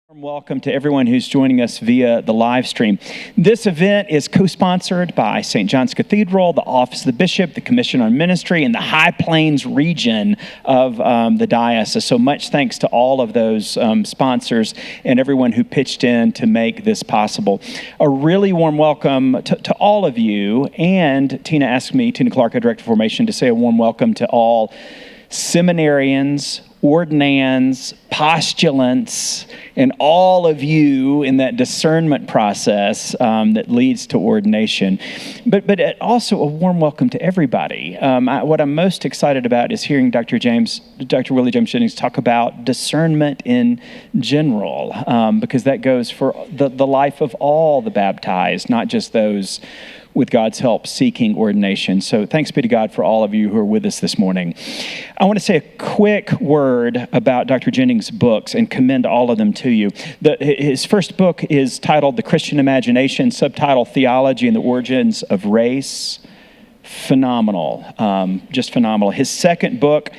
Welcome to everyone who's joining us via the live stream. This event is co-sponsored by St. John's Cathedral, the Office of the Bishop, the Commission on Ministry, and the High Plains region of the diocese. So much thanks to all of those sponsors and everyone who pitched in to make this possible. A really warm welcome to all of you, and Tina Clark, our Director of Formation, to say a warm welcome to all seminarians, ordinands, postulants, and all of you in that discernment process that leads to ordination. But also a warm welcome to everybody. What I'm most excited about is hearing Dr. Willie James Jennings talk about discernment in general, because that goes for the life of all the baptized, not just those with God's help, seeking ordination. So thanks be to God for all of you who are with us this morning. I want to say a quick word about Dr. Jennings' books and commend all of them to you. His first book is titled The Christian Imagination, subtitle Theology and the Origins of Race. Phenomenal, just phenomenal. His second book,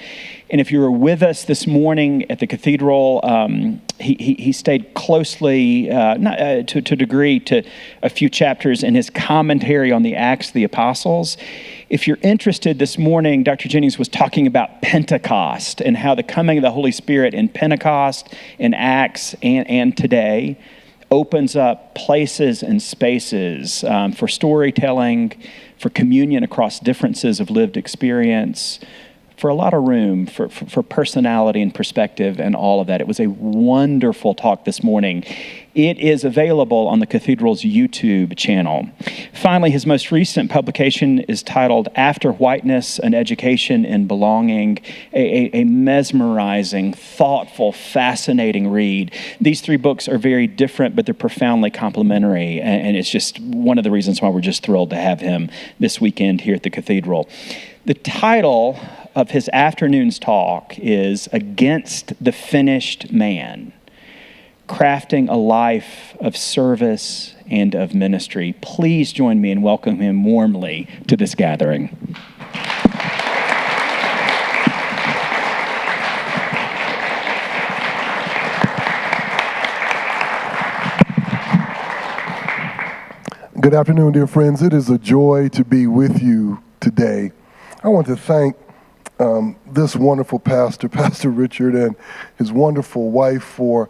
and if you were with us this morning at the cathedral, he stayed closely, to a degree, to a few chapters in his commentary on the Acts of the Apostles. If you're interested, this morning, Dr. Jennings was talking about Pentecost and how the coming of the Holy Spirit in Pentecost, in Acts, and today opens up places and spaces for storytelling, for communion across differences of lived experience, for a lot of room for personality and perspective and all of that. It was a wonderful talk this morning. It is available on the Cathedral's YouTube channel. Finally, his most recent publication is titled After Whiteness, An Education in Belonging, a mesmerizing, thoughtful, fascinating read. These three books are very different, but they're profoundly complementary, and it's just one of the reasons why we're just thrilled to have him this weekend here at the Cathedral. The title of his afternoon's talk is Against the Finished Man, Crafting a Life of Service and of Ministry. Please join me in welcoming him warmly to this gathering. Good afternoon, dear friends. It is a joy to be with you today. I want to thank this wonderful pastor, Pastor Richard, and his wonderful wife for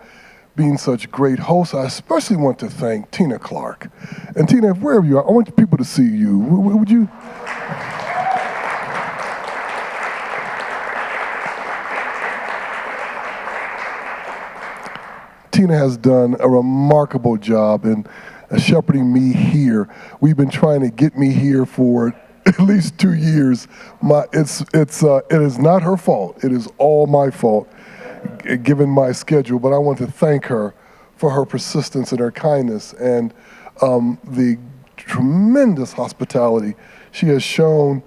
being such great hosts. I especially want to thank Tina Clark. And Tina, wherever you are, I want people to see you. Would you? Tina has done a remarkable job in shepherding me here. We've been trying to get me here for at least 2 years. It is not her fault. It is all my fault, given my schedule. But I want to thank her for her persistence and her kindness and the tremendous hospitality she has shown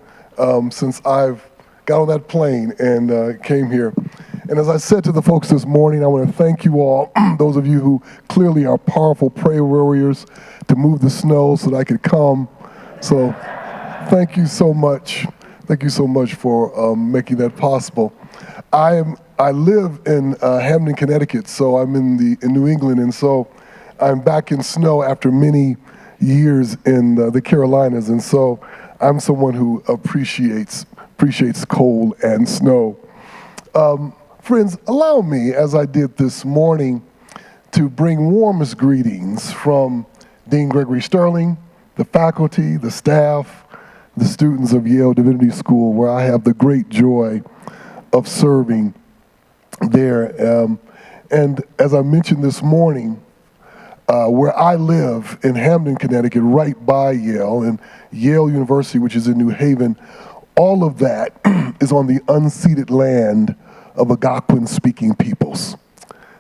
since I've got on that plane and came here. And as I said to the folks this morning, I want to thank you all, those of you who clearly are powerful prayer warriors, to move the snow so that I could come. So thank you so much. Thank you so much for making that possible. I live in Hamden, Connecticut, so I'm in New England, and so I'm back in snow after many years in the Carolinas, and so I'm someone who appreciates cold and snow. Friends, allow me, as I did this morning, to bring warmest greetings from Dean Gregory Sterling, the faculty, the staff, the students of Yale Divinity School, where I have the great joy of serving there. And as I mentioned this morning, where I live in Hamden, Connecticut, right by Yale, and Yale University, which is in New Haven, all of that is on the unceded land of Algonquin-speaking peoples,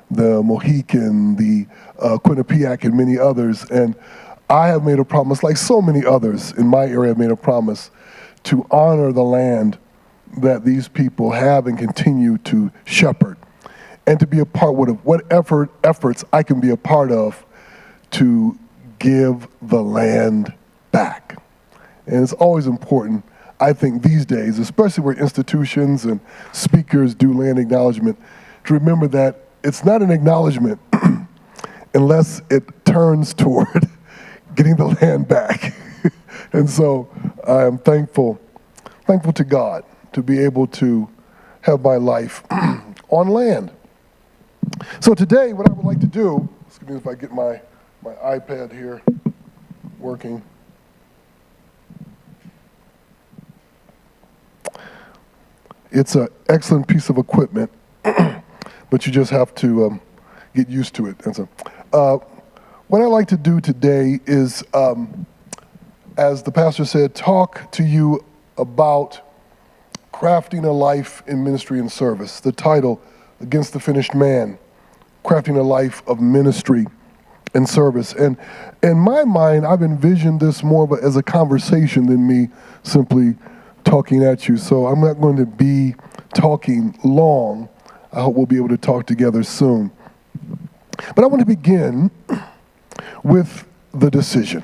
the Mohican, the Quinnipiac, and many others. And I have made a promise, like so many others in my area have made a promise, to honor the land that these people have and continue to shepherd, and to be a part of whatever efforts I can be a part of to give the land back. And it's always important, I think, these days, especially where institutions and speakers do land acknowledgement, to remember that it's not an acknowledgement unless it turns toward getting the land back. And so I am thankful to God to be able to have my life on land. So today, what I would like to do, excuse me if I get my iPad here working. It's an excellent piece of equipment, but you just have to get used to it. And so, what I like to do today is, as the pastor said, talk to you about crafting a life in ministry and service. The title, Against the Finished Man, Crafting a Life of Ministry and Service. And in my mind, I've envisioned this more as a conversation than me simply talking at you. So I'm not going to be talking long. I hope we'll be able to talk together soon. But I want to begin with the decision.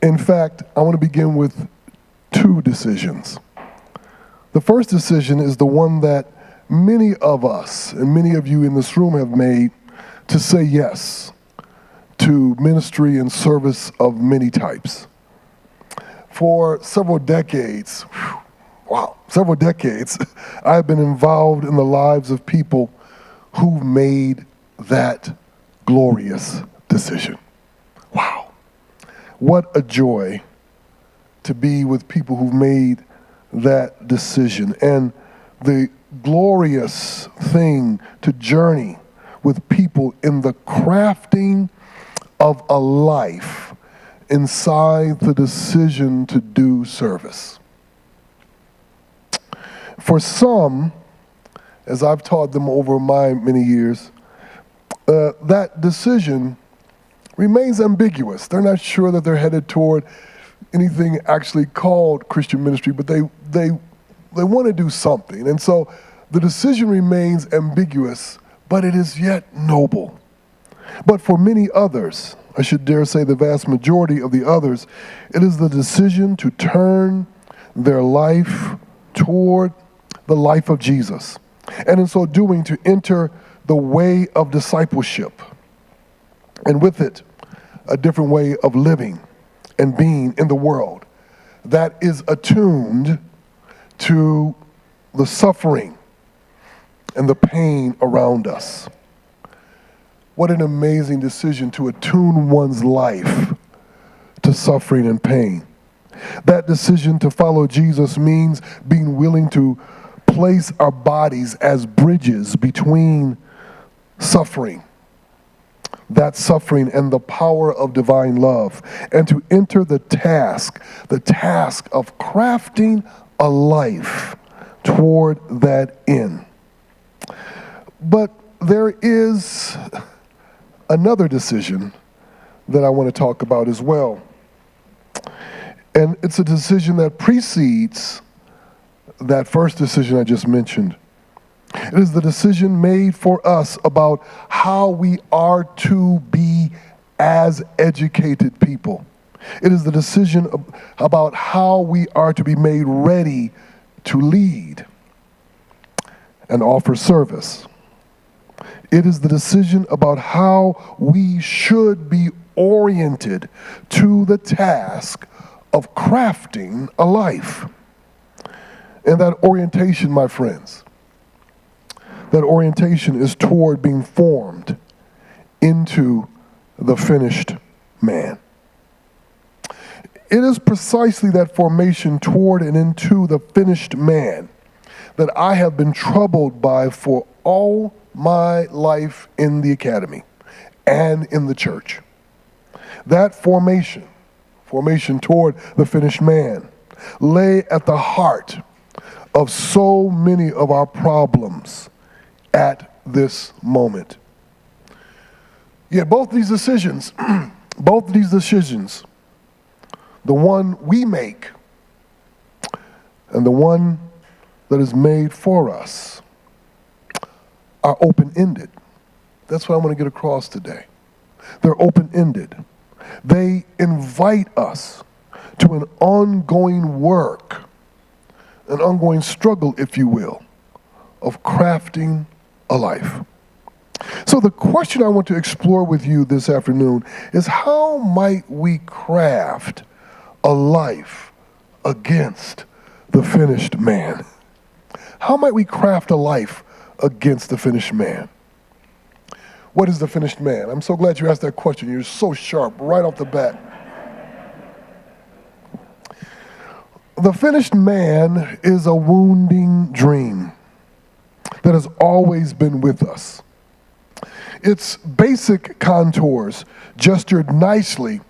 In fact, I want to begin with two decisions. The first decision is the one that many of us and many of you in this room have made, to say yes to ministry and service of many types. For several decades, I've been involved in the lives of people who've made that glorious decision. Wow. What a joy to be with people who've made that decision. And the glorious thing to journey with people in the crafting of a life inside the decision to do service. For some, as I've taught them over my many years, that decision remains ambiguous. They're not sure that they're headed toward anything actually called Christian ministry, but they want to do something. And so the decision remains ambiguous, but it is yet noble. But for many others, I should dare say the vast majority of the others, it is the decision to turn their life toward the life of Jesus. And in so doing, to enter the way of discipleship. And with it, a different way of living and being in the world that is attuned to the suffering and the pain around us. What an amazing decision to attune one's life to suffering and pain. That decision to follow Jesus means being willing to place our bodies as bridges between suffering, that suffering and the power of divine love, and to enter the task of crafting a life toward that end. But there is another decision that I want to talk about as well. And it's a decision that precedes that first decision I just mentioned. It is the decision made for us about how we are to be as educated people. It is the decision about how we are to be made ready to lead and offer service. It is the decision about how we should be oriented to the task of crafting a life. And that orientation, my friends, that orientation is toward being formed into the finished man. It is precisely that formation toward and into the finished man that I have been troubled by for all my life in the academy and in the church. That formation toward the finished man, lay at the heart of so many of our problems at this moment. Yet both these decisions, the one we make and the one that is made for us, are open-ended. That's what I want to get across today. They're open-ended. They invite us to an ongoing work, an ongoing struggle, if you will, of crafting a life. So the question I want to explore with you this afternoon is, how might we craft a life against the finished man? How might we craft a life against the finished man? What is the finished man? I'm so glad you asked that question. You're so sharp right off the bat. The finished man is a wounding dream that has always been with us. Its basic contours gestured nicely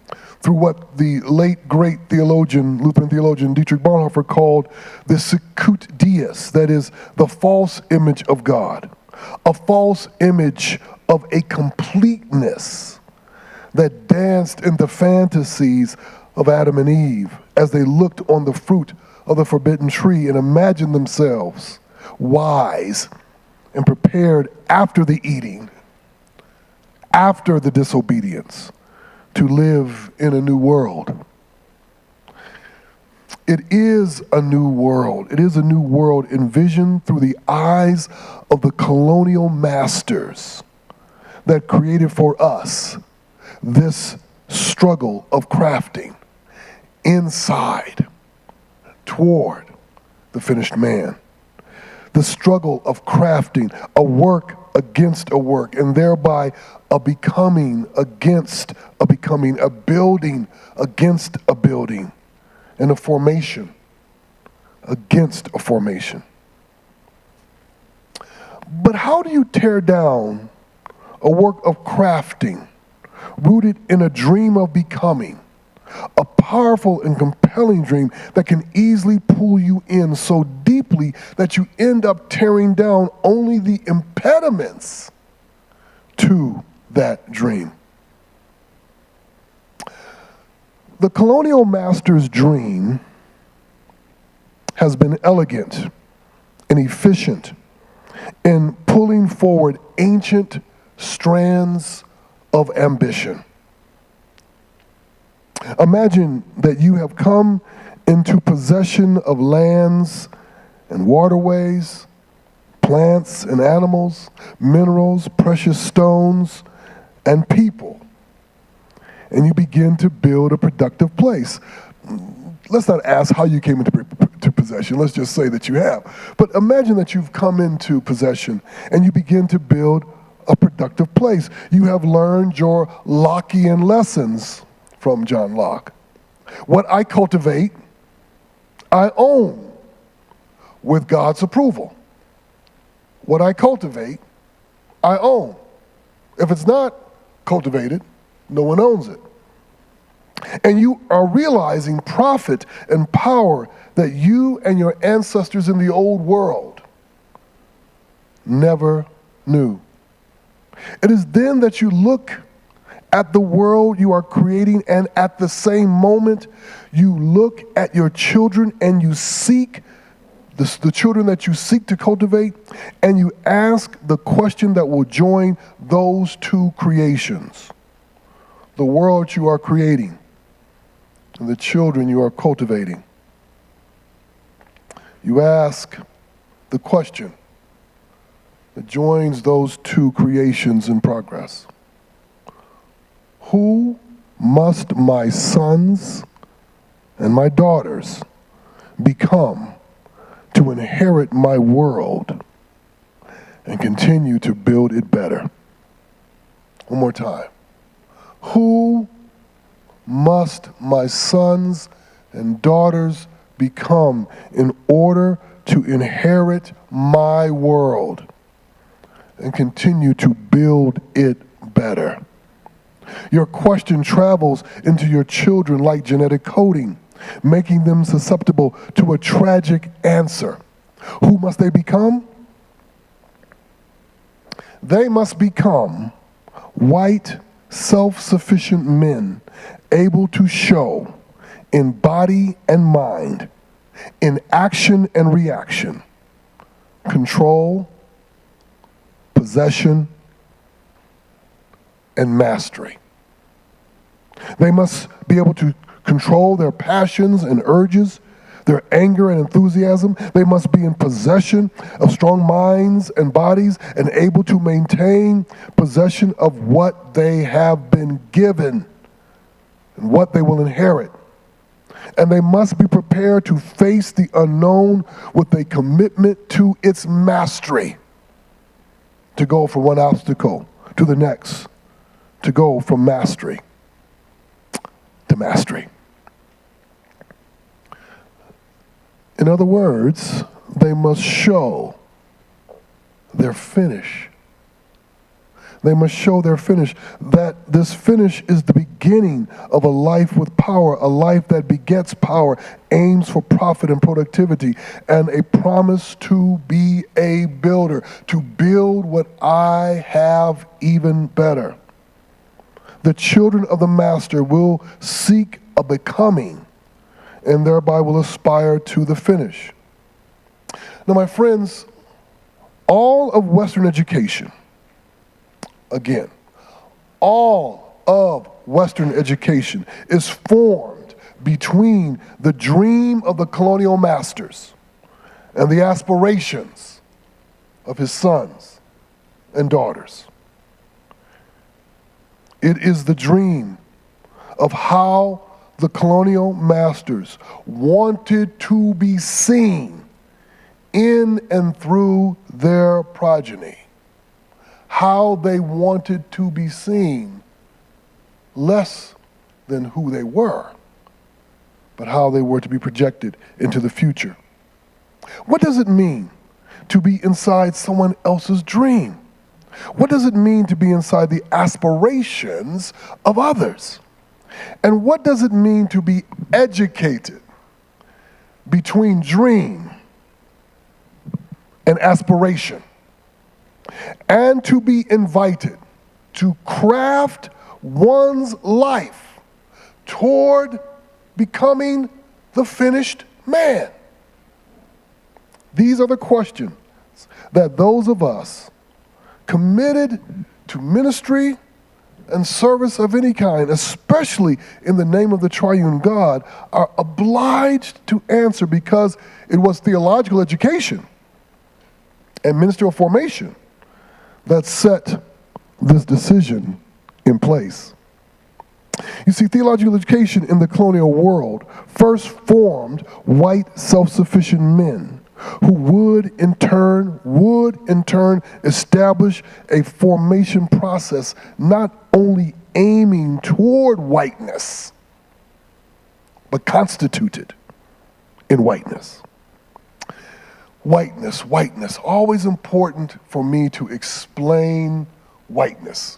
through what the late, great theologian, Lutheran theologian Dietrich Bonhoeffer called the Sicut Deus, that is, the false image of God, a false image of a completeness that danced in the fantasies of Adam and Eve as they looked on the fruit of the forbidden tree and imagined themselves wise and prepared after the eating, after the disobedience, to live in a new world. It is a new world. It is a new world envisioned through the eyes of the colonial masters that created for us this struggle of crafting inside toward the finished man. The struggle of crafting a work against a work, and thereby a becoming against a becoming, a building against a building, and a formation against a formation. But how do you tear down a work of crafting rooted in a dream of becoming, a powerful and compelling dream that can easily pull you in so deeply that you end up tearing down only the impediments to that dream? The colonial master's dream has been elegant and efficient in pulling forward ancient strands of ambition. Imagine that you have come into possession of lands and waterways, plants and animals, minerals, precious stones, and people. And you begin to build a productive place. Let's not ask how you came into possession. Let's just say that you have. But imagine that you've come into possession and you begin to build a productive place. You have learned your Lockean lessons from John Locke. What I cultivate, I own with God's approval. What I cultivate, I own. If it's not cultivated, no one owns it. And you are realizing profit and power that you and your ancestors in the old world never knew. It is then that you look at the world you are creating, and at the same moment, you look at your children and you seek the children that you seek to cultivate, and you ask the question that will join those two creations: the world you are creating and the children you are cultivating. You ask the question that joins those two creations in progress: who must my sons and my daughters become to inherit my world and continue to build it better? One more time. Who must my sons and daughters become in order to inherit my world and continue to build it better? Your question travels into your children like genetic coding, making them susceptible to a tragic answer. Who must they become? They must become white, self-sufficient men, able to show in body and mind, in action and reaction, control, possession, and mastery. They must be able to control their passions and urges. their anger and enthusiasm. They must be in possession of strong minds and bodies and able to maintain possession of what they have been given and what they will inherit. And they must be prepared to face the unknown with a commitment to its mastery, to go from one obstacle to the next, to go from mastery to mastery. In other words, they must show their finish. They must show their finish, that this finish is the beginning of a life with power, a life that begets power, aims for profit and productivity, and a promise to be a builder, to build what I have even better. The children of the Master will seek a becoming and thereby will aspire to the finish. Now, my friends, all of Western education, again, all of Western education is formed between the dream of the colonial masters and the aspirations of his sons and daughters. It is the dream of how the colonial masters wanted to be seen in and through their progeny. How they wanted to be seen less than who they were, but how they were to be projected into the future. What does it mean to be inside someone else's dream? What does it mean to be inside the aspirations of others? And what does it mean to be educated between dream and aspiration? And to be invited to craft one's life toward becoming the finished man? These are the questions that those of us committed to ministry and service of any kind, especially in the name of the triune God, are obliged to answer, because it was theological education and ministerial formation that set this decision in place. You see, theological education in the colonial world first formed white self-sufficient men who would in turn establish a formation process not only aiming toward whiteness, but constituted in whiteness. Whiteness, always important for me to explain whiteness,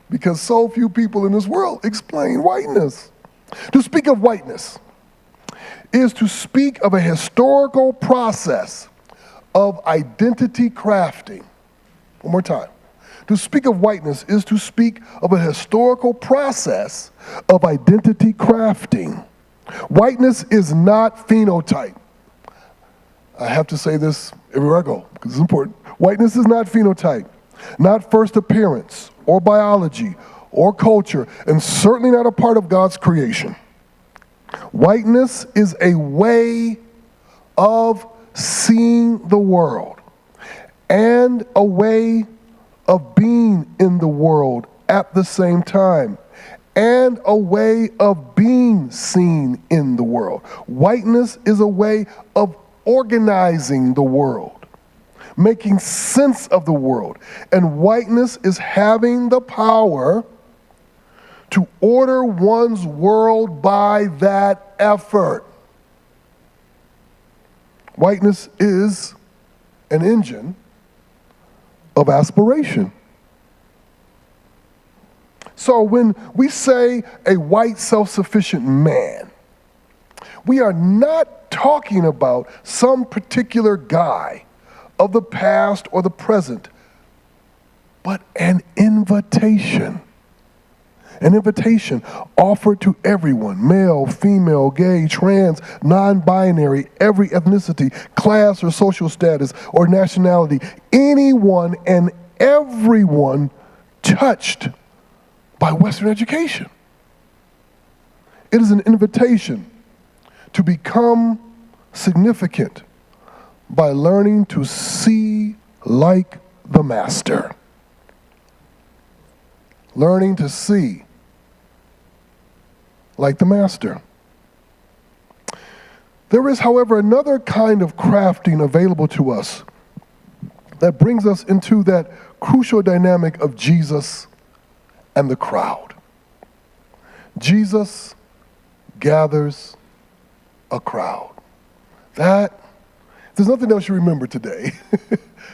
because so few people in this world explain whiteness. To speak of whiteness is to speak of a historical process of identity crafting. One more time. To speak of whiteness is to speak of a historical process of identity crafting. Whiteness is not phenotype. I have to say this everywhere I go because it's important. Whiteness is not phenotype, not first appearance or biology or culture, and certainly not a part of God's creation. Whiteness is a way of seeing the world and a way of being in the world at the same time, and a way of being seen in the world. Whiteness is a way of organizing the world, making sense of the world. And whiteness is having the power to order one's world by that effort. Whiteness is an engine of aspiration. So when we say a white self-sufficient man, we are not talking about some particular guy of the past or the present, but an invitation. An invitation offered to everyone, male, female, gay, trans, non-binary, every ethnicity, class or social status or nationality, anyone and everyone touched by Western education. It is an invitation to become significant by learning to see like the Master. Learning to see like the Master. There is, however, another kind of crafting available to us that brings us into that crucial dynamic of Jesus and the crowd. Jesus gathers a crowd. That, if there's nothing else you remember today,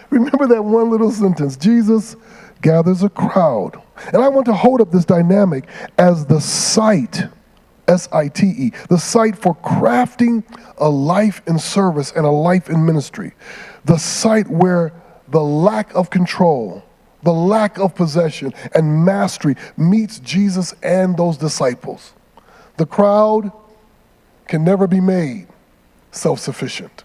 remember that one little sentence, Jesus gathers a crowd. And I want to hold up this dynamic as the site, S-I-T-E, the site for crafting a life in service and a life in ministry. The site where the lack of control, the lack of possession and mastery meets Jesus and those disciples. The crowd can never be made self-sufficient.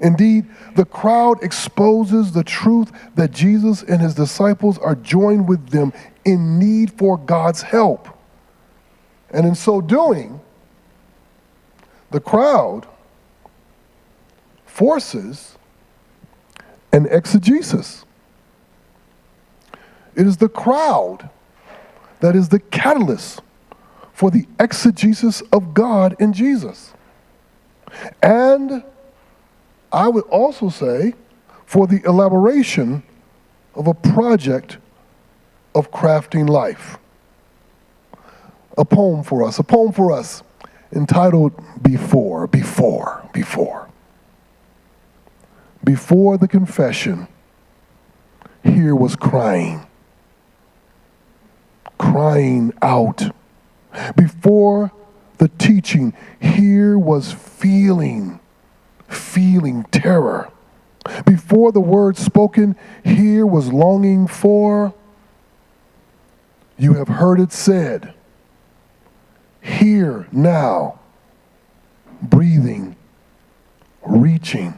Indeed, the crowd exposes the truth that Jesus and his disciples are joined with them in need for God's help. And in so doing, the crowd forces an exegesis. It is the crowd that is the catalyst for the exegesis of God in Jesus. And I would also say for the elaboration of a project of crafting life. A poem for us entitled Before the confession, here was crying out. Before the teaching, here was feeling terror. Before the word spoken, here was longing for. You have heard it said, here now, breathing, reaching,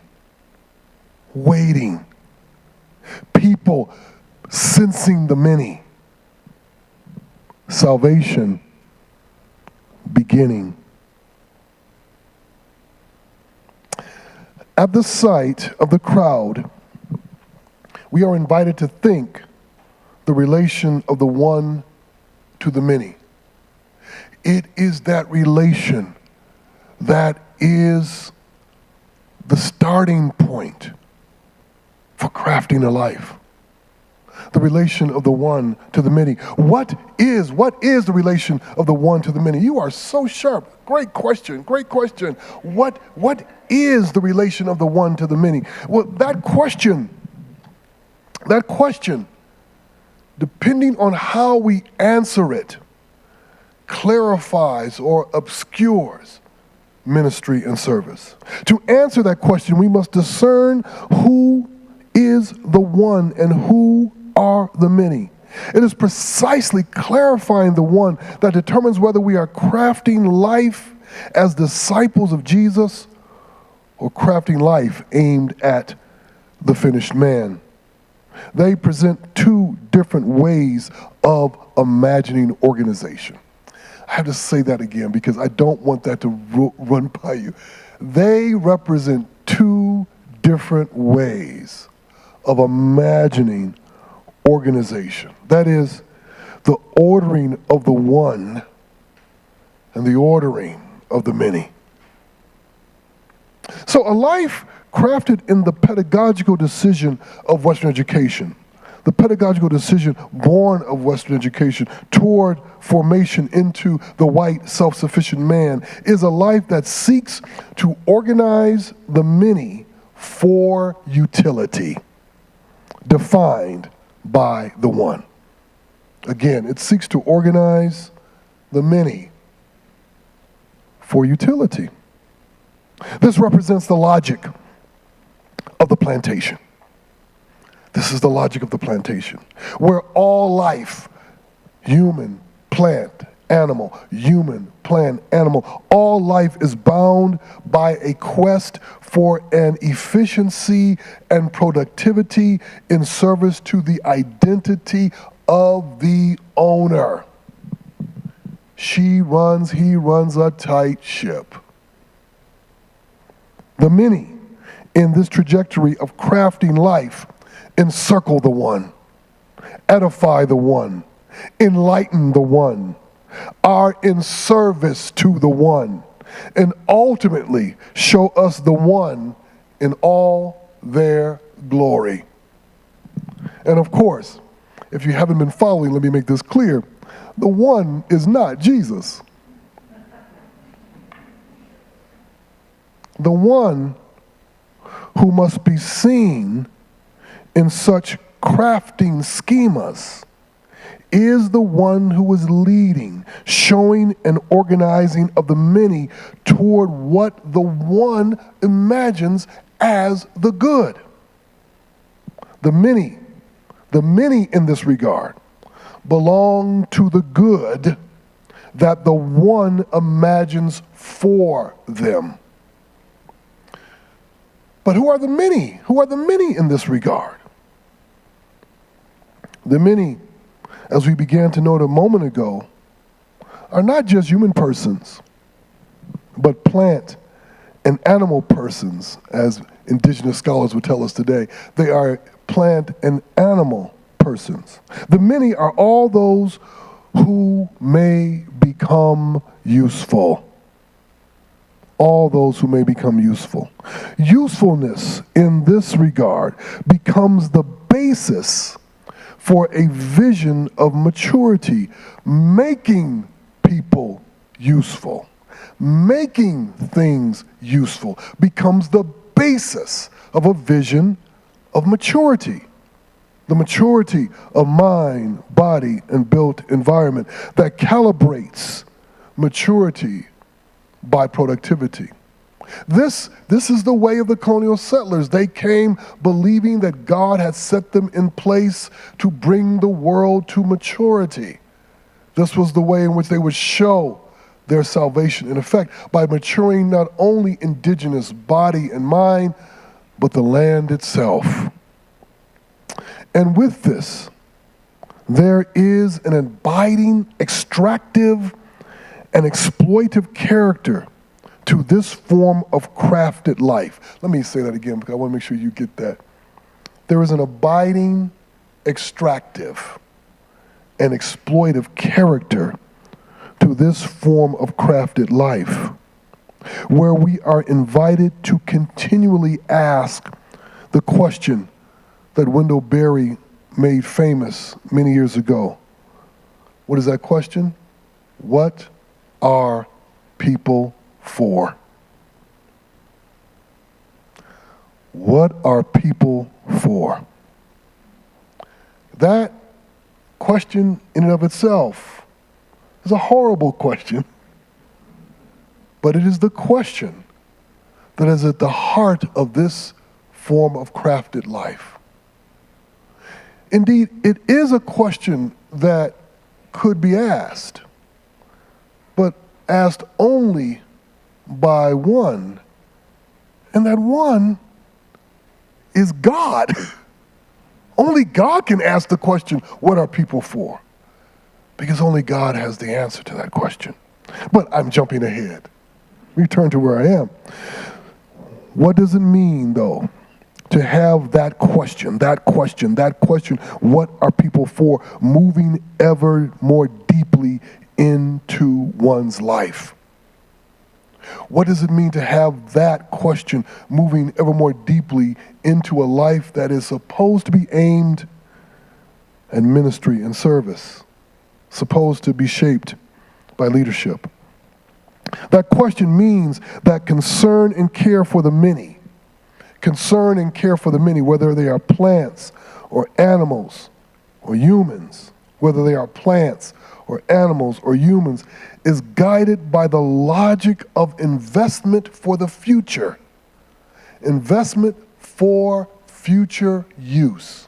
waiting, people sensing the many, salvation beginning. At the sight of the crowd, we are invited to think the relation of the one to the many. It is that relation that is the starting point for crafting a life. The relation of the one to the many. What is the relation of the one to the many? You are so sharp. Great question. What is the relation of the one to the many? Well, that question, depending on how we answer it, clarifies or obscures ministry and service. To answer that question, we must discern who is the one and who are the many. It is precisely clarifying the one that determines whether we are crafting life as disciples of Jesus or crafting life aimed at the finished man. They present two different ways of imagining organization. I have to say that again because I don't want that to run by you. They represent two different ways of imagining organization. That is, the ordering of the one and the ordering of the many. So a life crafted in the pedagogical decision of Western education, the pedagogical decision born of Western education toward formation into the white self-sufficient man, is a life that seeks to organize the many for utility, defined by the one. Again, it seeks to organize the many for utility. This represents the logic of the plantation. This is the logic of the plantation, where all life, human, plant, animal, all life is bound by a quest for an efficiency and productivity in service to the identity of the owner. He runs a tight ship. The many in this trajectory of crafting life encircle the one, edify the one, enlighten the one, are in service to the one, and ultimately show us the one in all their glory. And of course, if you haven't been following, let me make this clear. The one is not Jesus. The one who must be seen in such crafting schemas is the one who is leading, showing and organizing of the many toward what the one imagines as the good. The many in this regard belong to the good that the one imagines for them. But who are the many? Who are the many in this regard? The many, as we began to note a moment ago, are not just human persons, but plant and animal persons, as indigenous scholars would tell us today. They are plant and animal persons. The many are all those who may become useful. All those who may become useful. Usefulness in this regard becomes the basis for a vision of maturity, making people useful. Making things useful becomes the basis of a vision of maturity. The maturity of mind, body, and built environment that calibrates maturity by productivity. This is the way of the colonial settlers. They came believing that God had set them in place to bring the world to maturity. This was the way in which they would show their salvation, in effect, by maturing not only indigenous body and mind, but the land itself. And with this, there is an abiding, extractive, and exploitive character to this form of crafted life. Let me say that again because I want to make sure you get that. There is an abiding, extractive, and exploitive character to this form of crafted life, where we are invited to continually ask the question that Wendell Berry made famous many years ago. What is that question? What are people for? What are people for? That question in and of itself is a horrible question, but it is the question that is at the heart of this form of crafted life. Indeed, it is a question that could be asked, but asked only by one, and that one is God. Only God can ask the question, what are people for? Because only God has the answer to that question. But I'm jumping ahead. Return to where I am. What does it mean, though, to have that question, what are people for, moving ever more deeply into one's life? What does it mean to have that question moving ever more deeply into a life that is supposed to be aimed at ministry and service, supposed to be shaped by leadership? That question means that concern and care for the many, whether they are plants or animals or humans, is guided by the logic of investment for the future. Investment for future use.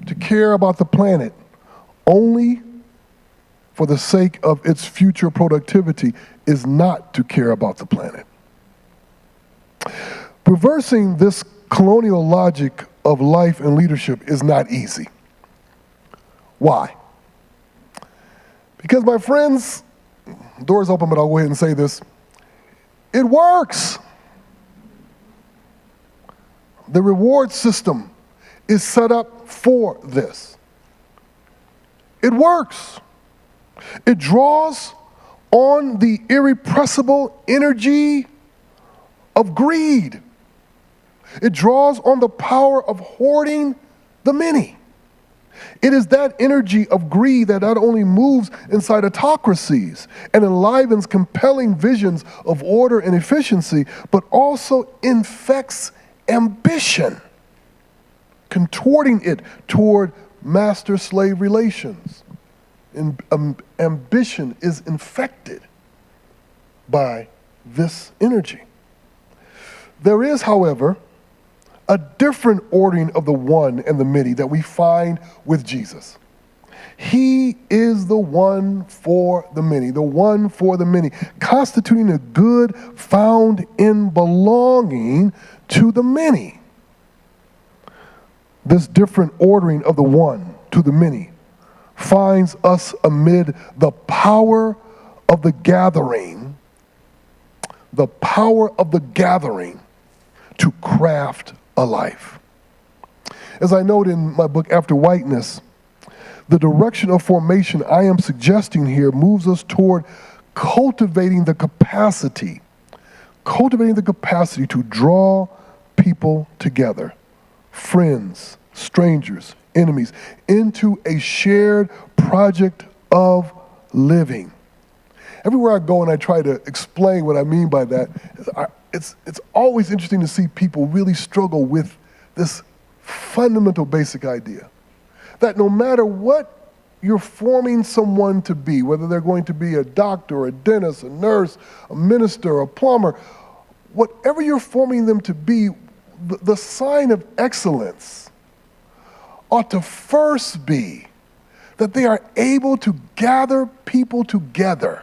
To care about the planet only for the sake of its future productivity is not to care about the planet. Reversing this colonial logic of life and leadership is not easy. Why? Because, my friends, doors open, but I'll go ahead and say this. It works. The reward system is set up for this. It works. It draws on the irrepressible energy of greed. It draws on the power of hoarding the many. It is that energy of greed that not only moves inside autocracies and enlivens compelling visions of order and efficiency, but also infects ambition, contorting it toward master-slave relations. Ambition is infected by this energy. There is, however, a different ordering of the one and the many that we find with Jesus. He is the one for the many, constituting a good found in belonging to the many. This different ordering of the one to the many finds us amid the power of the gathering, to craft a life. As I note in my book, After Whiteness, the direction of formation I am suggesting here moves us toward cultivating the capacity to draw people together, friends, strangers, enemies, into a shared project of living. Everywhere I go and I try to explain what I mean by that, it's always interesting to see people really struggle with this fundamental basic idea that no matter what you're forming someone to be, whether they're going to be a doctor, a dentist, a nurse, a minister, a plumber, whatever you're forming them to be, the sign of excellence ought to first be that they are able to gather people together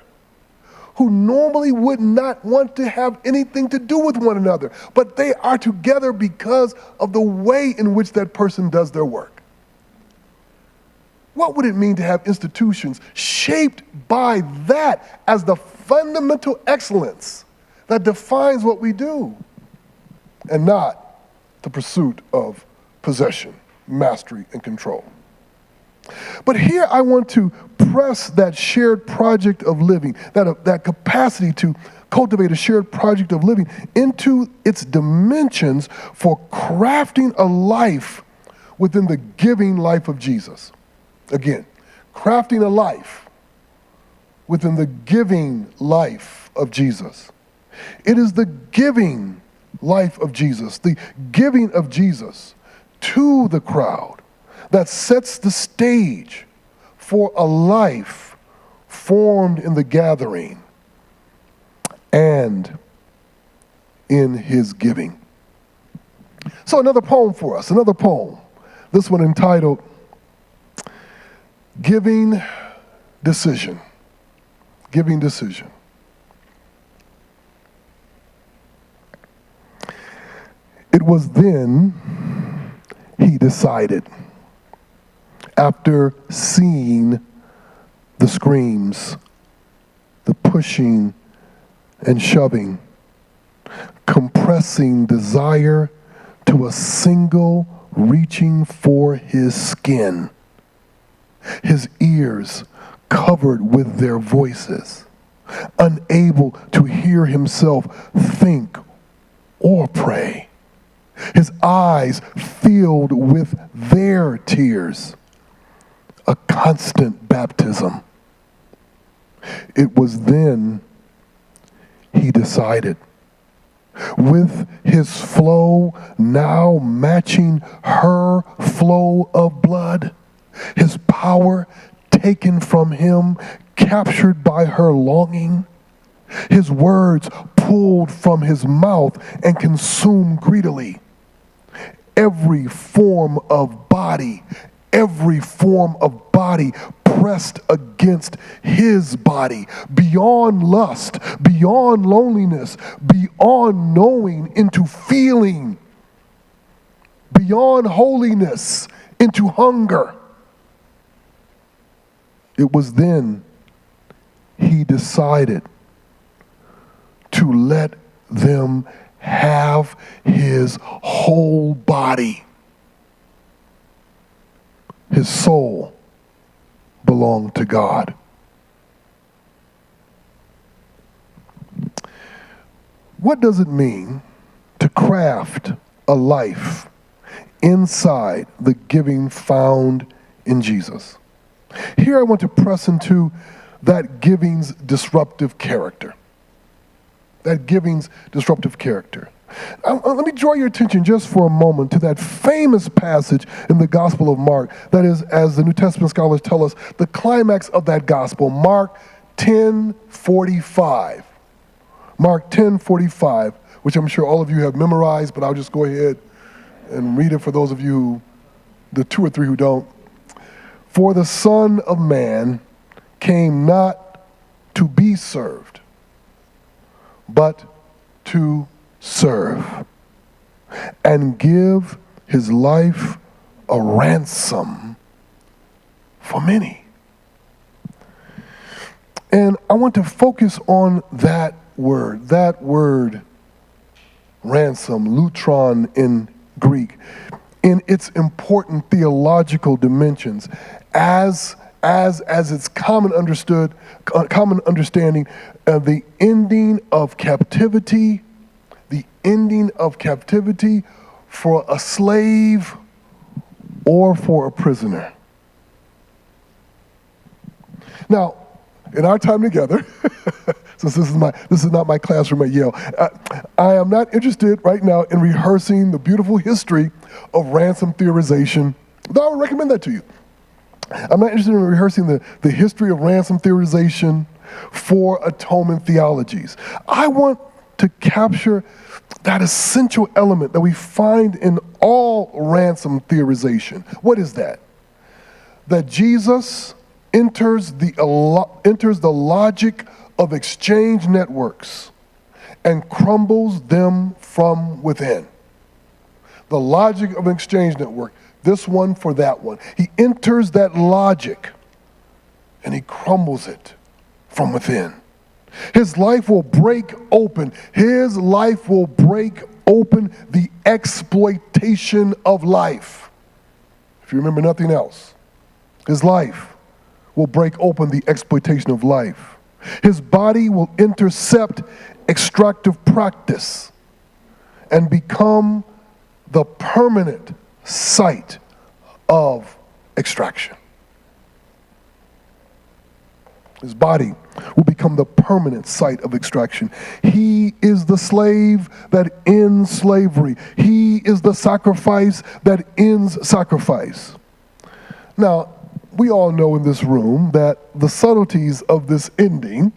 who normally would not want to have anything to do with one another, but they are together because of the way in which that person does their work. What would it mean to have institutions shaped by that as the fundamental excellence that defines what we do, and not the pursuit of possession, mastery, and control? But here I want to press that shared project of living, that capacity to cultivate a shared project of living into its dimensions for crafting a life within the giving life of Jesus. Again, crafting a life within the giving life of Jesus. It is the giving life of Jesus, the giving of Jesus to the crowd, that sets the stage for a life formed in the gathering and in his giving. So another poem for us, this one entitled Giving Decision. Giving Decision. It was then he decided, after seeing the screams, the pushing and shoving, compressing desire to a single reaching for his skin, his ears covered with their voices, unable to hear himself think or pray, his eyes filled with their tears, a constant baptism. It was then he decided, with his flow now matching her flow of blood, his power taken from him, captured by her longing, his words pulled from his mouth and consumed greedily. Every form of body pressed against his body, beyond lust, beyond loneliness, beyond knowing into feeling, beyond holiness into hunger. It was then he decided to let them have his whole body. His soul belonged to God. What does it mean to craft a life inside the giving found in Jesus? Here I want to press into that giving's disruptive character. That giving's disruptive character. Let me draw your attention just for a moment to that famous passage in the Gospel of Mark. That is, as the New Testament scholars tell us, the climax of that gospel, Mark 10:45. Mark 10:45, which I'm sure all of you have memorized, but I'll just go ahead and read it for those of you, the two or three who don't. For the Son of Man came not to be served, but to serve, and give his life a ransom for many. And I want to focus on that word ransom, lutron in Greek, in its important theological dimensions, as it's common understanding, the ending of captivity for a slave or for a prisoner. Now, in our time together, since this is not my classroom at Yale, I am not interested right now in rehearsing the beautiful history of ransom theorization, though I would recommend that to you. I'm not interested in rehearsing the history of ransom theorization for atonement theologies. I want to capture that essential element that we find in all ransom theorization. What is that? That Jesus enters the logic of exchange networks and crumbles them from within. The logic of an exchange network, this one for that one. He enters that logic and he crumbles it from within. His life will break open. His life will break open the exploitation of life. If you remember nothing else, his life will break open the exploitation of life. His body will intercept extractive practice and become the permanent site of extraction. His body will become the permanent site of extraction. He is the slave that ends slavery. He is the sacrifice that ends sacrifice. Now, we all know in this room that the subtleties of this ending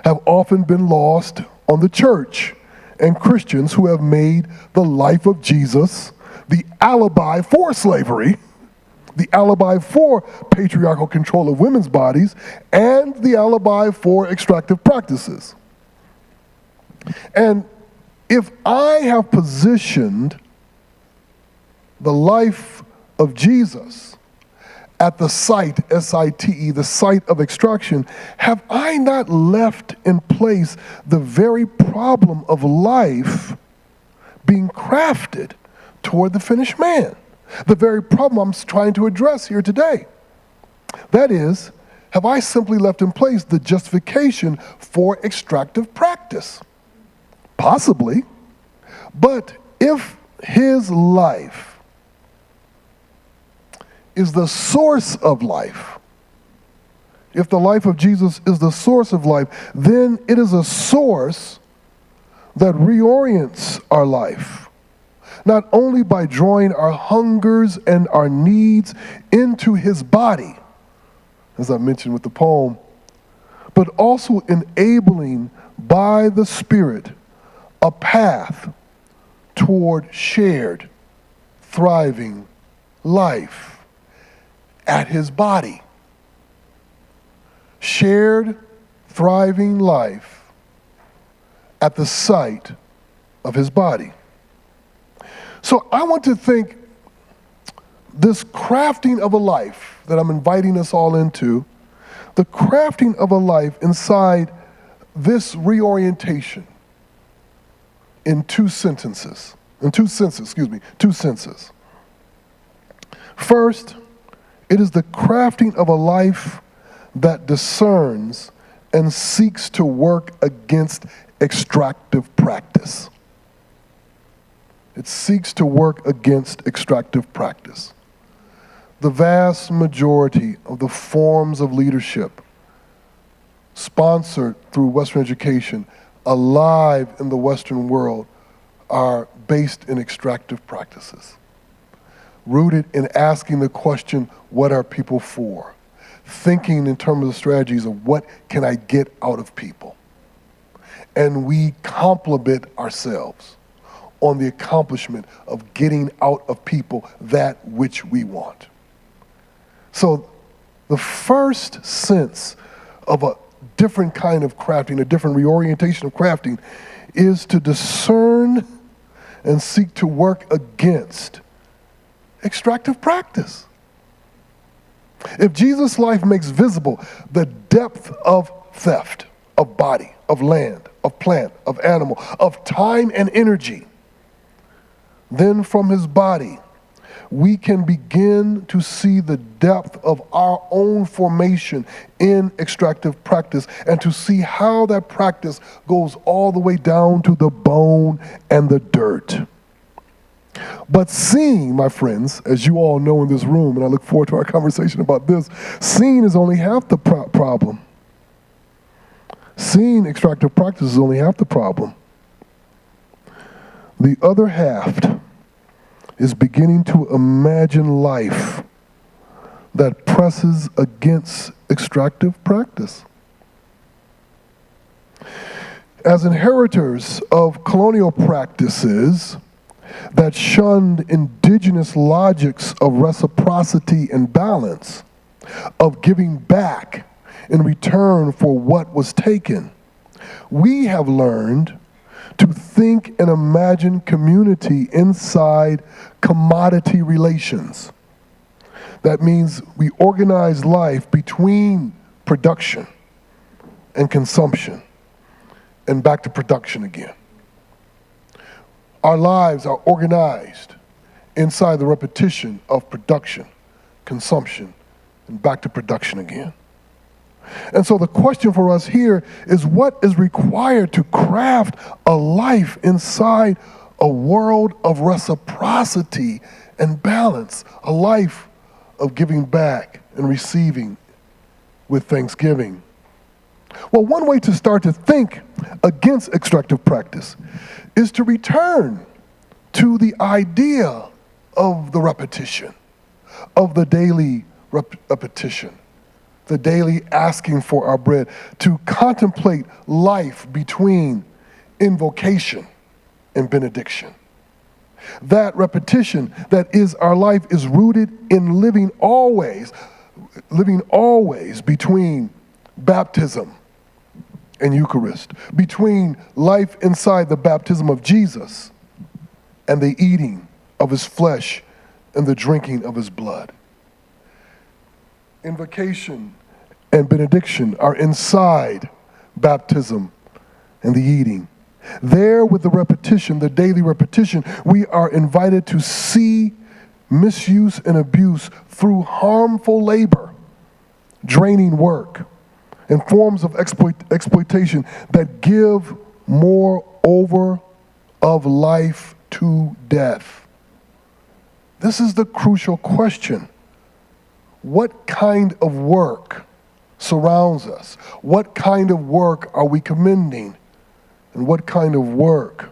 have often been lost on the church and Christians who have made the life of Jesus the alibi for slavery, the alibi for patriarchal control of women's bodies, and the alibi for extractive practices. And if I have positioned the life of Jesus at the site, S-I-T-E, the site of extraction, have I not left in place the very problem of life being crafted toward the finished man? The very problem I'm trying to address here today. That is, have I simply left in place the justification for extractive practice? Possibly. But if his life is the source of life, if the life of Jesus is the source of life, then it is a source that reorients our life, not only by drawing our hungers and our needs into his body, as I mentioned with the poem, but also enabling by the Spirit a path toward shared, thriving life at his body. Shared, thriving life at the site of his body. So I want to think this crafting of a life that I'm inviting us all into, the crafting of a life inside this reorientation, in two senses. First, it is the crafting of a life that discerns and seeks to work against extractive practice. It seeks to work against extractive practice. The vast majority of the forms of leadership sponsored through Western education, alive in the Western world, are based in extractive practices, rooted in asking the question, what are people for? Thinking in terms of strategies of what can I get out of people? And we compliment ourselves on the accomplishment of getting out of people that which we want. So the first sense of a different kind of crafting, a different reorientation of crafting, is to discern and seek to work against extractive practice. If Jesus' life makes visible the depth of theft, of body, of land, of plant, of animal, of time and energy, then from his body, we can begin to see the depth of our own formation in extractive practice and to see how that practice goes all the way down to the bone and the dirt. But seeing, my friends, as you all know in this room, and I look forward to our conversation about this, seeing is only half the problem. Seeing extractive practice is only half the problem. The other half is beginning to imagine life that presses against extractive practice. As inheritors of colonial practices that shunned indigenous logics of reciprocity and balance, of giving back in return for what was taken, we have learned to think and imagine community inside commodity relations. That means we organize life between production and consumption and back to production again. Our lives are organized inside the repetition of production, consumption, and back to production again. And so the question for us here is, what is required to craft a life inside a world of reciprocity and balance, a life of giving back and receiving with thanksgiving? Well, one way to start to think against extractive practice is to return to the idea of the repetition, of the daily repetition, the daily asking for our bread, to contemplate life between invocation and benediction. That repetition that is our life is rooted in living always between baptism and Eucharist, between life inside the baptism of Jesus and the eating of his flesh and the drinking of his blood. Invocation and benediction are inside baptism and the eating. There, with the repetition, the daily repetition, we are invited to see misuse and abuse through harmful labor, draining work, and forms of exploitation that give more over of life to death. This is the crucial question. What kind of work surrounds us? What kind of work are we commending? And what kind of work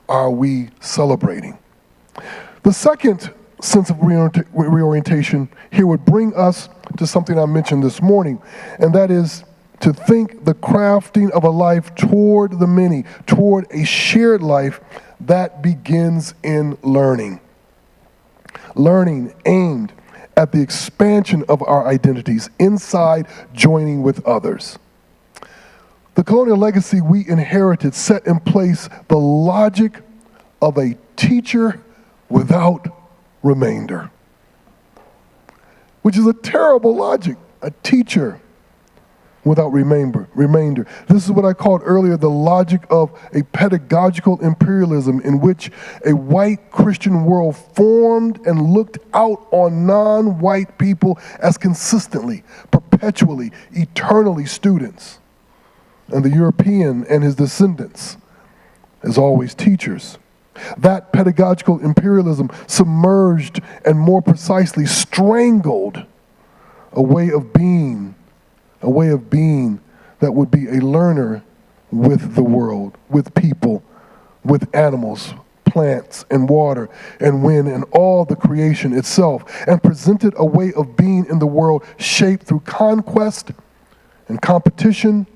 are we celebrating? The second sense of reorientation here would bring us to something I mentioned this morning, and that is to think the crafting of a life toward the many, toward a shared life that begins in learning. Learning aimed at the expansion of our identities inside joining with others. The colonial legacy we inherited set in place the logic of a teacher without remainder, which is a terrible logic. A teacher without remainder. This is what I called earlier the logic of a pedagogical imperialism in which a white Christian world formed and looked out on non-white people as consistently, perpetually, eternally students, and the European and his descendants as always teachers. That pedagogical imperialism submerged and more precisely strangled a way of being that would be a learner with the world, with people, with animals, plants, and water, and wind, and all the creation itself, and presented a way of being in the world shaped through conquest and competition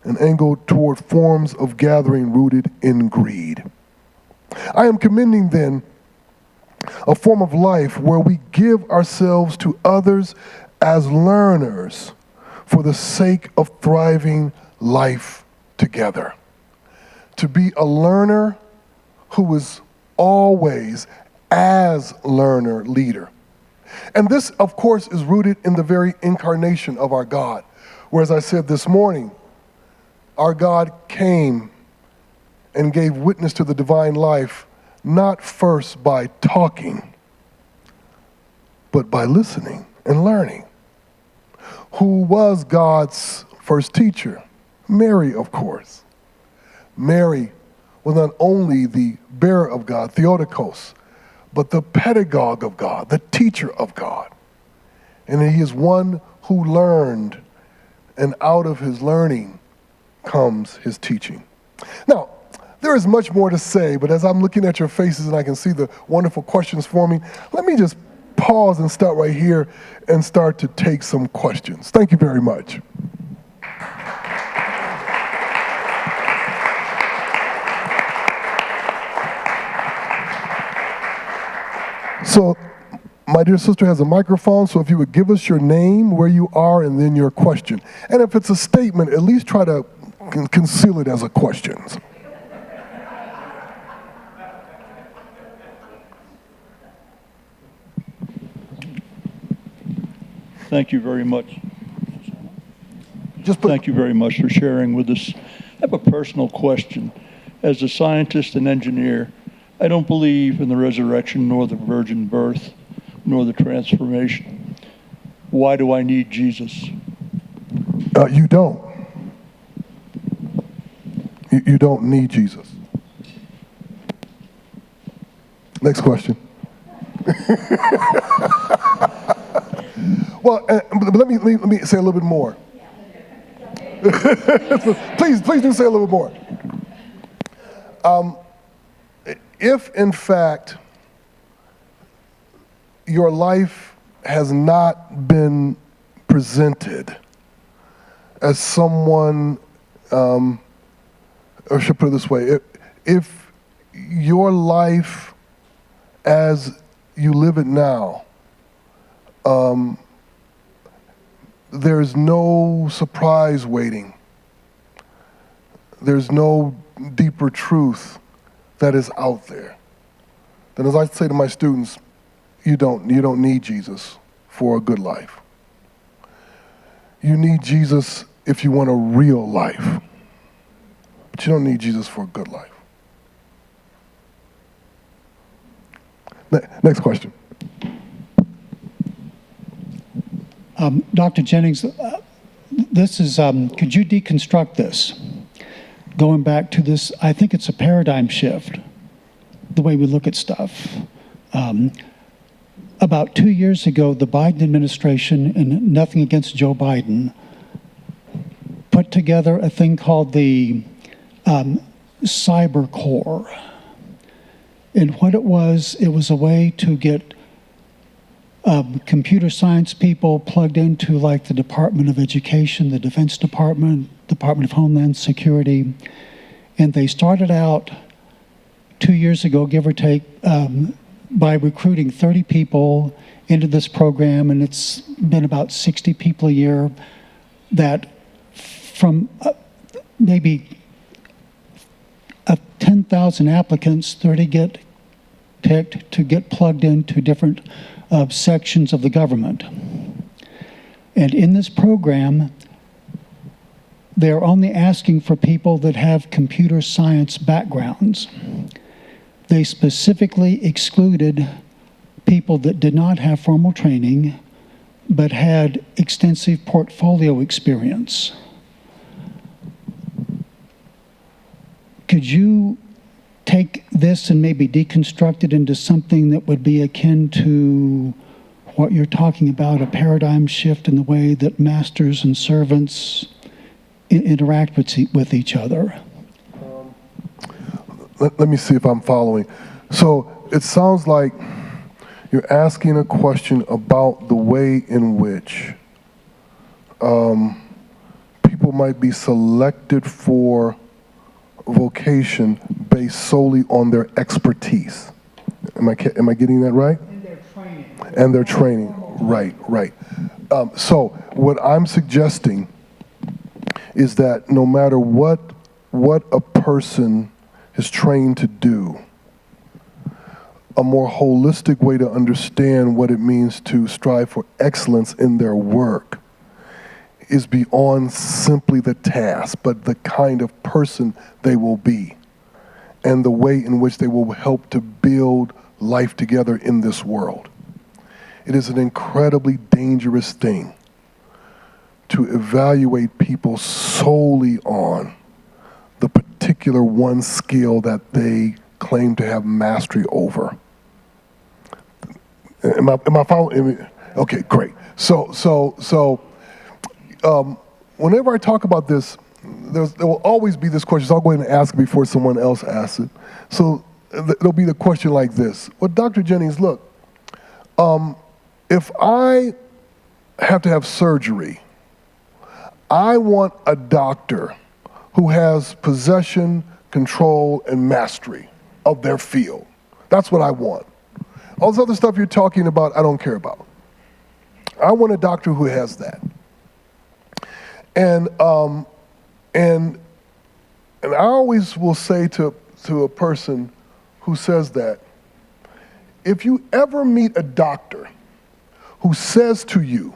and angled toward forms of gathering rooted in greed. I am commending then a form of life where we give ourselves to others as learners for the sake of thriving life together. To be a learner who is always as learner leader. And this, of course, is rooted in the very incarnation of our God. Where, as I said this morning, our God came and gave witness to the divine life, not first by talking, but by listening and learning. Who was God's first teacher? Mary, of course. Mary was not only the bearer of God, Theotokos, but the pedagogue of God, the teacher of God. And he is one who learned, and out of his learning comes his teaching. Now, there is much more to say, but as I'm looking at your faces and I can see the wonderful questions forming, let me just pause and start right here and start to take some questions. Thank you very much. So, my dear sister has a microphone, so if you would give us your name, where you are, and then your question. And if it's a statement, at least try to conceal it as a question. Thank you very much. Just Thank you very much for sharing with us. I have a personal question. As a scientist and engineer, I don't believe in the resurrection, nor the virgin birth, nor the transformation. Why do I need Jesus? You don't. You don't need Jesus. Next question. Well, but let me say a little bit more. Please do say a little bit more. If, in fact, your life has not been presented as someone, or should I put it this way, if your life as you live it now, there's no surprise waiting. There's no deeper truth that is out there. Then, as I say to my students, you don't need Jesus for a good life. You need Jesus if you want a real life, but you don't need Jesus for a good life. Next question. Dr. Jennings, this is, could you deconstruct this? Going back to this, I think it's a paradigm shift, the way we look at stuff. About 2 years ago, the Biden administration, and nothing against Joe Biden, put together a thing called the Cyber Corps. And what it was a way to get computer science people plugged into like the Department of Education, the Defense Department, Department of Homeland Security. And they started out 2 years ago, give or take, by recruiting 30 people into this program, and it's been about 60 people a year that from maybe 10,000 applicants, 30 get picked to get plugged into different sections of the government. And in this program, they're only asking for people that have computer science backgrounds. They specifically excluded people that did not have formal training but had extensive portfolio experience. Could you take this and maybe deconstruct it into something that would be akin to what you're talking about, a paradigm shift in the way that masters and servants interact with each other? Let me see if I'm following. So it sounds like you're asking a question about the way in which people might be selected for vocation based solely on their expertise. Am I getting that right? And their training. And their training. Right. So what I'm suggesting is that no matter what a person is trained to do, a more holistic way to understand what it means to strive for excellence in their work is beyond simply the task, but the kind of person they will be and the way in which they will help to build life together in this world. It is an incredibly dangerous thing to evaluate people solely on the particular one skill that they claim to have mastery over. Am I following? Okay, great. So, whenever I talk about this, there will always be this question. So I'll go ahead and ask it before someone else asks it. So there'll be the question like this. Well, Dr. Jennings, look, if I have to have surgery, I want a doctor who has possession, control, and mastery of their field. That's what I want. All this other stuff you're talking about, I don't care about. I want a doctor who has that. And I always will say to a person who says that, if you ever meet a doctor who says to you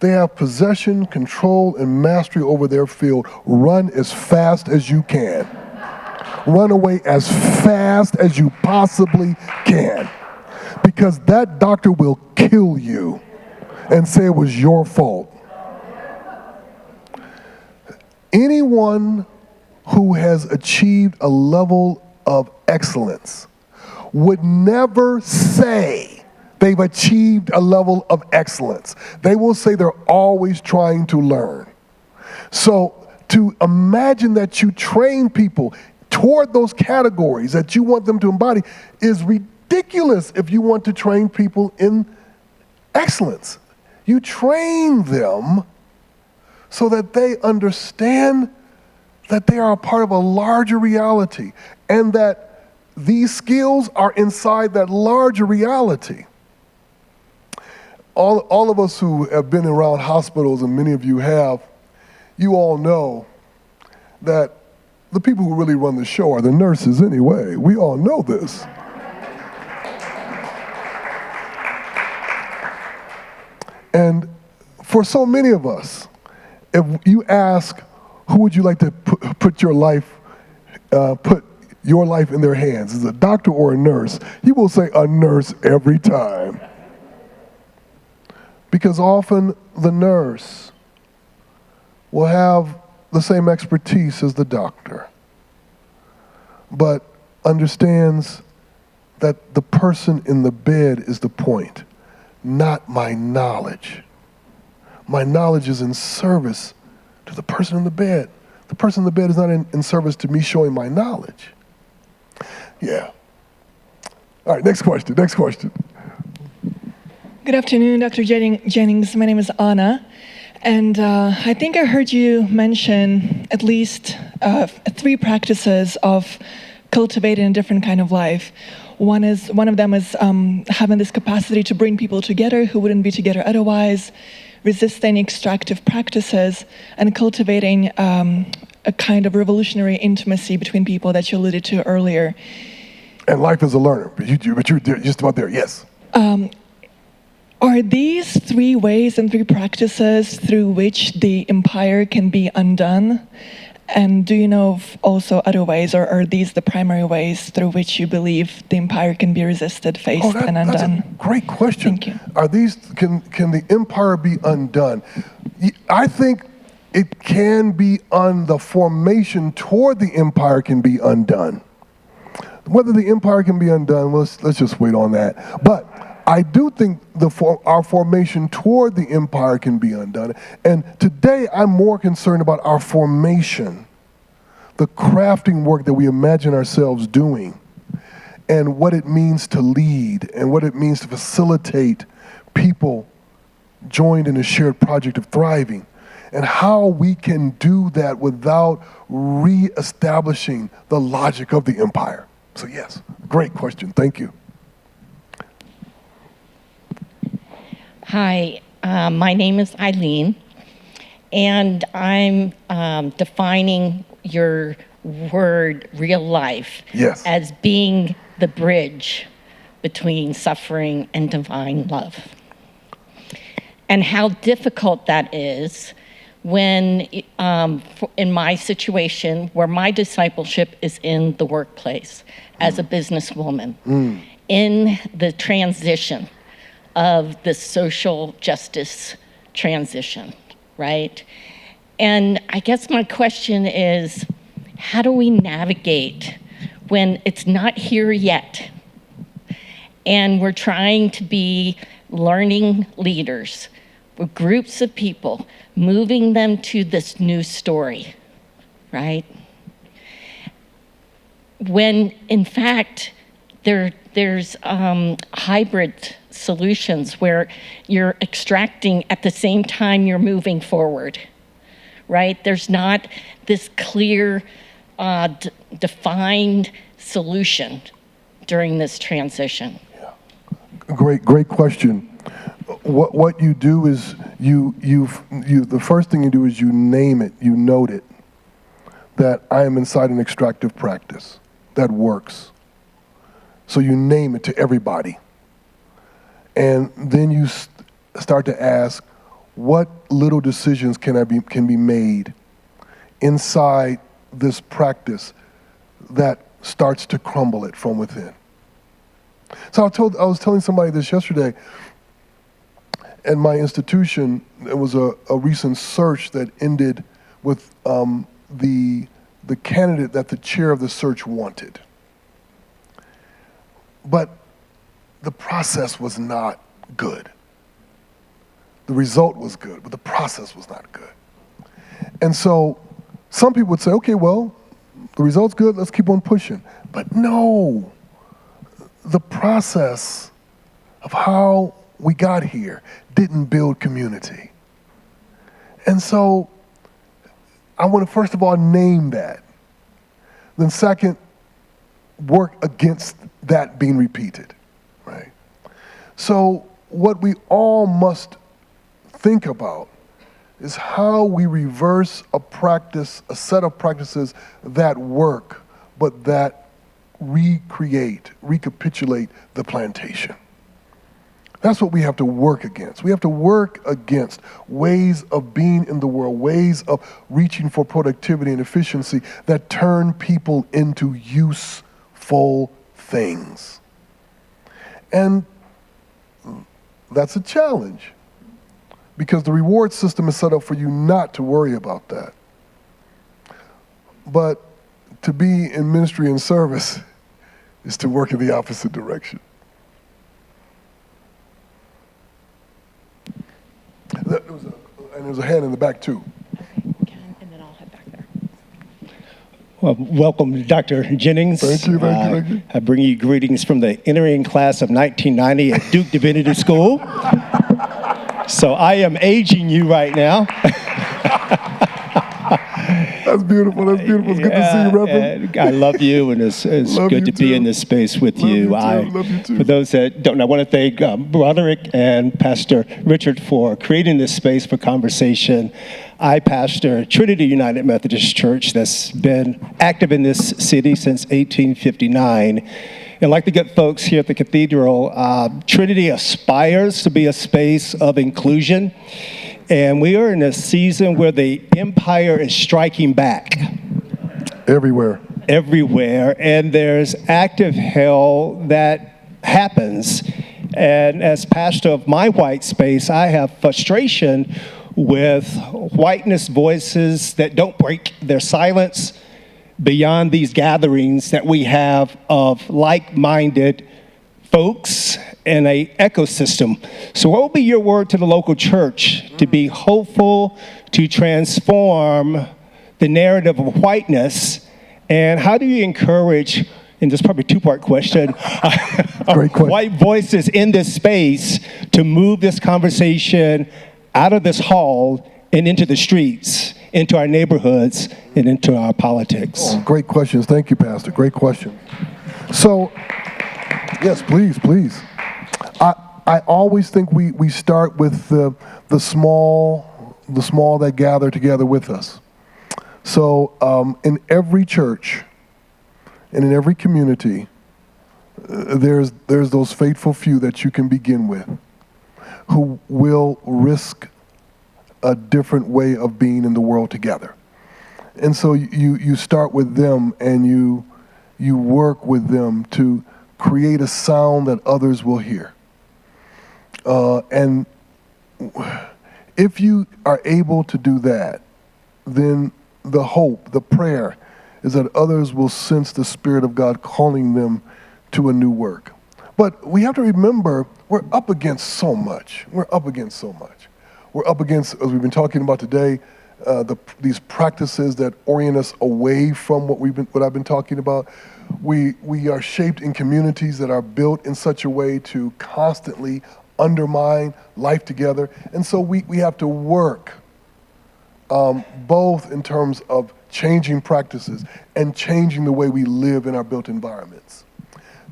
they have possession, control, and mastery over their field, run as fast as you can. Run away as fast as you possibly can. Because that doctor will kill you and say it was your fault. Anyone who has achieved a level of excellence would never say they've achieved a level of excellence. They will say they're always trying to learn. So to imagine that you train people toward those categories that you want them to embody is ridiculous if you want to train people in excellence. You train them so that they understand that they are a part of a larger reality and that these skills are inside that larger reality. All of us who have been around hospitals, and many of you have, you all know that the people who really run the show are the nurses anyway. We all know this. And for so many of us, if you ask, who would you like to put your life in their hands, is a doctor or a nurse? You will say a nurse every time. Because often the nurse will have the same expertise as the doctor, but understands that the person in the bed is the point, not my knowledge. My knowledge is in service to the person in the bed. The person in the bed is not in service to me showing my knowledge. Yeah. All right, next question. Good afternoon, Dr. Jennings. My name is Anna, and I think I heard you mention at least 3 practices of cultivating a different kind of life. One of them is having this capacity to bring people together who wouldn't be together otherwise, resisting extractive practices, and cultivating a kind of revolutionary intimacy between people that you alluded to earlier. And life is a learner, but you're just about there, yes. Are these three ways and three practices through which the empire can be undone? And do you know of also other ways, or are these the primary ways through which you believe the empire can be resisted, faced, and undone? That's a great question. Thank you. Are these, can the empire be undone? I think it can be the formation toward the empire can be undone. Whether the empire can be undone, let's just wait on that. But I do think our formation toward the empire can be undone. And today I'm more concerned about our formation, the crafting work that we imagine ourselves doing, and what it means to lead, and what it means to facilitate people joined in a shared project of thriving, and how we can do that without reestablishing the logic of the empire. So yes, great question. Thank you. Hi, my name is Eileen, and I'm defining your word real life as being the bridge between suffering and divine love. And how difficult that is when, in my situation, where my discipleship is in the workplace as a businesswoman, in the transition of the social justice transition, right? And I guess my question is, how do we navigate when it's not here yet? And we're trying to be learning leaders with groups of people, moving them to this new story, right? When in fact, there's hybrid solutions where you're extracting at the same time you're moving forward, right? There's not this clear, defined solution during this transition. Yeah. Great question. What you do is the first thing you do is you name it, you note it, that I am inside an extractive practice that works. So you name it to everybody. And then you start to ask, what little decisions can be made inside this practice that starts to crumble it from within? So I was telling somebody this yesterday. At my institution, there was a recent search that ended with the candidate that the chair of the search wanted. But the process was not good. The result was good, but the process was not good. And so some people would say, okay, well, the result's good, let's keep on pushing. But no, the process of how we got here didn't build community. And so I want to first of all name that. Then second, work against that being repeated, right? So what we all must think about is how we reverse a practice, a set of practices that work, but that recapitulate the plantation. That's what we have to work against. We have to work against ways of being in the world, ways of reaching for productivity and efficiency that turn people into useful things. And that's a challenge because the reward system is set up for you not to worry about that. But to be in ministry and service is to work in the opposite direction. There's a hand in the back too. And then I'll head back there. Well, welcome, Dr. Jennings. Thank you. I bring you greetings from the entering class of 1990 at Duke Divinity School. So I am aging you right now. That's beautiful. It's good to see you, Reverend. I love you, and it's good to be in this space with you. Love you too. For those that don't know, I want to thank Broderick and Pastor Richard for creating this space for conversation. I pastor Trinity United Methodist Church that's been active in this city since 1859. And like the good folks here at the Cathedral, Trinity aspires to be a space of inclusion. And we are in a season where the empire is striking back. Everywhere. And there's active hell that happens. And as pastor of my white space, I have frustration with whiteness voices that don't break their silence beyond these gatherings that we have of like-minded folks in an ecosystem. So what will be your word to the local church to be hopeful, to transform the narrative of whiteness? And how do you encourage, and this is probably a two-part question, white voices in this space to move this conversation out of this hall and into the streets, into our neighborhoods, and into our politics? Oh, great questions. Thank you, Pastor. Great question. So, yes, please. I always think we start with the small that gather together with us. So in every church and in every community, there's those faithful few that you can begin with who will risk a different way of being in the world together. And so you start with them and you work with them to create a sound that others will hear. And if you are able to do that, then the hope, the prayer, is that others will sense the Spirit of God calling them to a new work. But we have to remember, we're up against so much. We're up against, as we've been talking about today, these practices that orient us away from what I've been talking about. We are shaped in communities that are built in such a way to constantly undermine life together. And so we have to work both in terms of changing practices and changing the way we live in our built environments.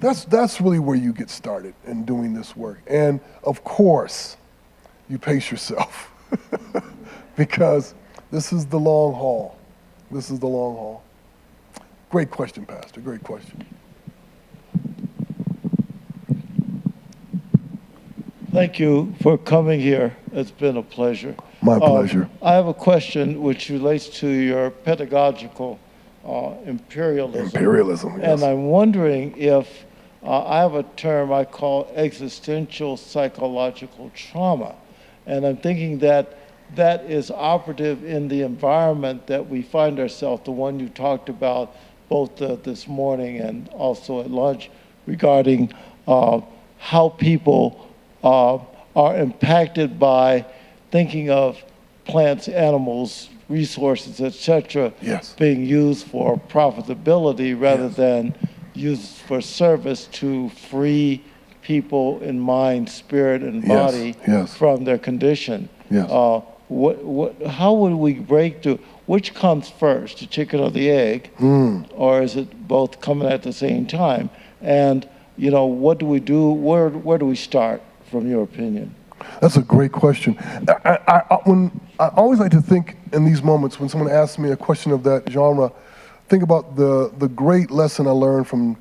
That's really where you get started in doing this work. And of course, you pace yourself because this is the long haul. Great question, Pastor. Great question. Thank you for coming here. It's been a pleasure. My pleasure. I have a question which relates to your pedagogical imperialism. Imperialism, yes. And I'm wondering if I have a term I call existential psychological trauma. And I'm thinking that that is operative in the environment that we find ourselves, the one you talked about both this morning and also at lunch, regarding how people are impacted by thinking of plants, animals, resources, etc., yes, being used for profitability rather than used for service to free people in mind, spirit, and body from their condition. Yes. How would we break through? Which comes first, the chicken or the egg, or is it both coming at the same time? And what do we do? Where do we start, from your opinion? That's a great question. I always like to think in these moments when someone asks me a question of that genre, think about the great lesson I learned from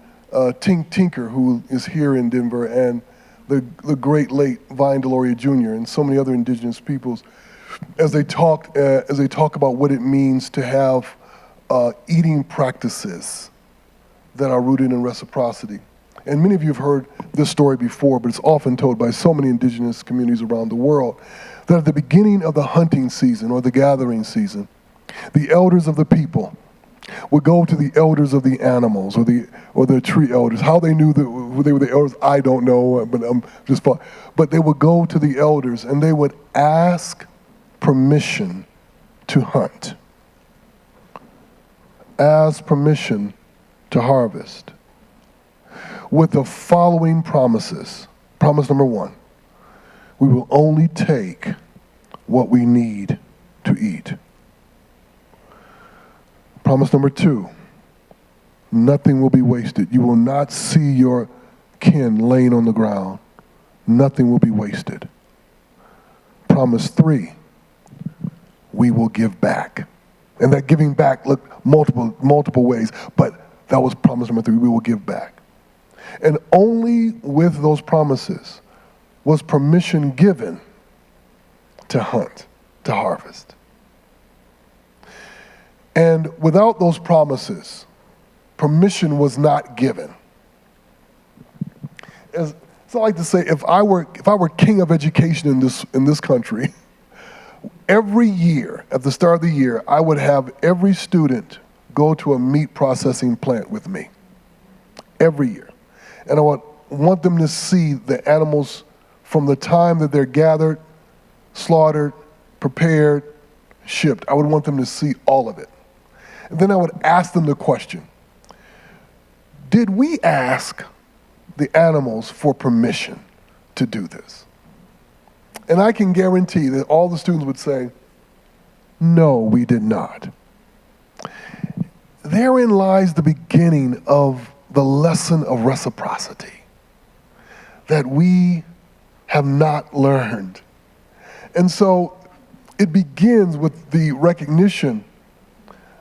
Tinker, who is here in Denver, and the great late Vine Deloria Jr. and so many other indigenous peoples, as they talk about what it means to have eating practices that are rooted in reciprocity. And many of you have heard this story before, but it's often told by so many indigenous communities around the world, that at the beginning of the hunting season or the gathering season, the elders of the people would go to the elders of the animals or the tree elders. How they knew who they were the elders, I don't know, but they would go to the elders and they would ask permission to hunt, ask permission to harvest, with the following promises. Promise number one, we will only take what we need to eat. Promise number two, nothing will be wasted. You will not see your kin laying on the ground. Nothing will be wasted. Promise three, we will give back. And that giving back looked multiple ways, but that was promise number three, we will give back. And only with those promises was permission given to hunt, to harvest. And without those promises, permission was not given. So I like to say, if I were king of education in this country, every year, at the start of the year, I would have every student go to a meat processing plant with me. Every year. And I would want them to see the animals from the time that they're gathered, slaughtered, prepared, shipped. I would want them to see all of it. And then I would ask them the question, did we ask the animals for permission to do this? And I can guarantee that all the students would say, no, we did not. Therein lies the beginning of the lesson of reciprocity that we have not learned. And so it begins with the recognition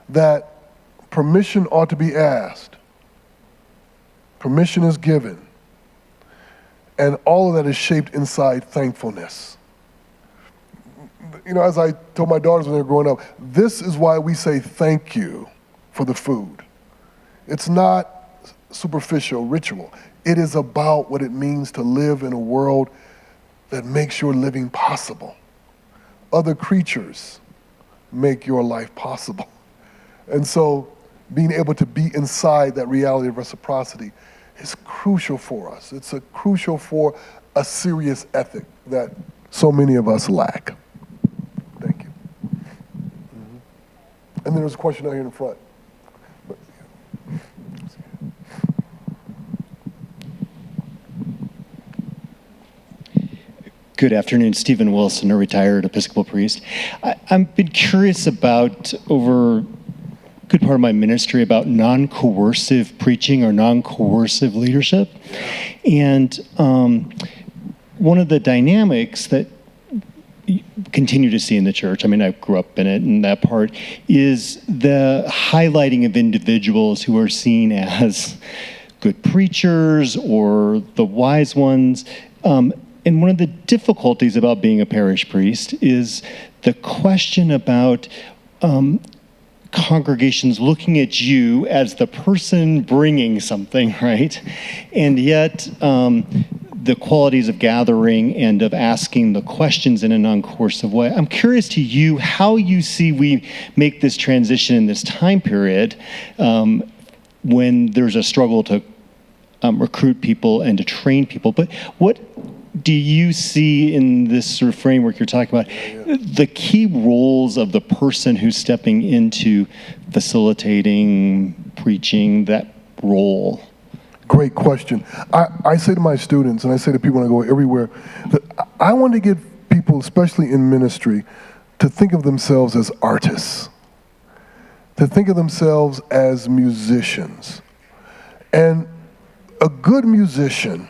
that permission ought to be asked. Permission is given. And all of that is shaped inside thankfulness. You know, as I told my daughters when they were growing up, this is why we say thank you for the food. It's not superficial ritual. It is about what it means to live in a world that makes your living possible. Other creatures make your life possible. And so being able to be inside that reality of reciprocity is crucial for us. It's crucial for a serious ethic that so many of us lack. Thank you. Mm-hmm. And then there's a question out here in the front. Good afternoon, Stephen Wilson, a retired Episcopal priest. I've been curious about, over a good part of my ministry, about non-coercive preaching or non-coercive leadership. And one of the dynamics that you continue to see in the church, I mean, I grew up in it, and that part, is the highlighting of individuals who are seen as good preachers or the wise ones. And one of the difficulties about being a parish priest is the question about congregations looking at you as the person bringing something, right? And yet the qualities of gathering and of asking the questions in a non-coercive way. I'm curious to you how you see we make this transition in this time period when there's a struggle to recruit people and to train people. But what do you see in this sort of framework you're talking about, the key roles of the person who's stepping into facilitating, preaching, that role? Great question. I say to my students, and I say to people when I go everywhere, that I want to get people, especially in ministry, to think of themselves as artists, to think of themselves as musicians. And a good musician,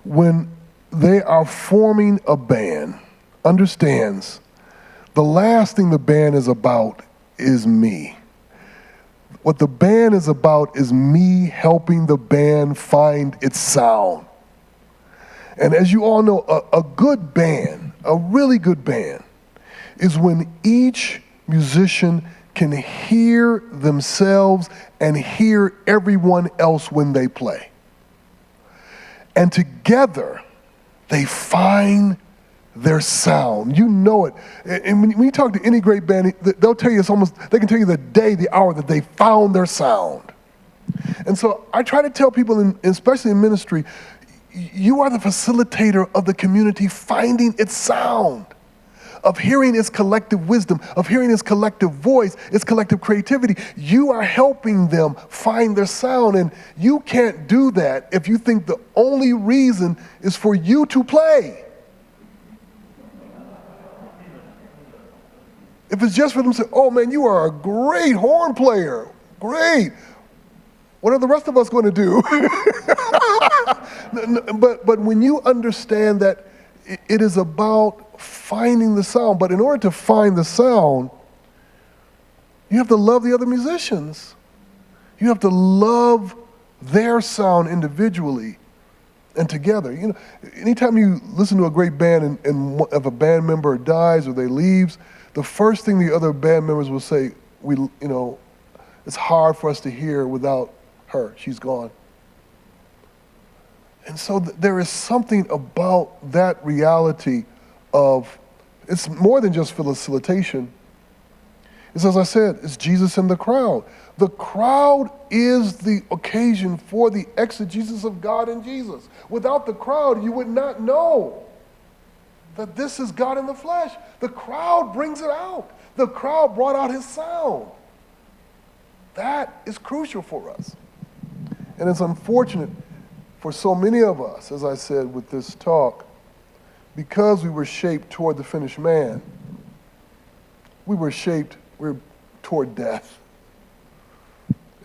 when they are forming a band, understands the last thing the band is about is me. What the band is about is me helping the band find its sound. And as you all know, a good band, a really good band, is when each musician can hear themselves and hear everyone else when they play. And together, they find their sound. You know it. And when you talk to any great band, they'll tell you they can tell you the day, the hour that they found their sound. And so I try to tell people, especially in ministry, you are the facilitator of the community finding its sound, of hearing its collective wisdom, of hearing its collective voice, its collective creativity. You are helping them find their sound, and you can't do that if you think the only reason is for you to play. If it's just for them to say, oh man, you are a great horn player, great. What are the rest of us going to do? But when you understand that it is about finding the sound, but in order to find the sound, you have to love the other musicians. You have to love their sound individually and together. You know, anytime you listen to a great band and if a band member dies or they leaves, the first thing the other band members will say, it's hard for us to hear without her. She's gone. And so there is something about that reality of, it's more than just facilitation. It's, as I said, it's Jesus and the crowd. The crowd is the occasion for the exegesis of God and Jesus. Without the crowd, you would not know that this is God in the flesh. The crowd brings it out. The crowd brought out his sound. That is crucial for us. And it's unfortunate for so many of us, as I said with this talk, because we were shaped toward the finished man, we're toward death.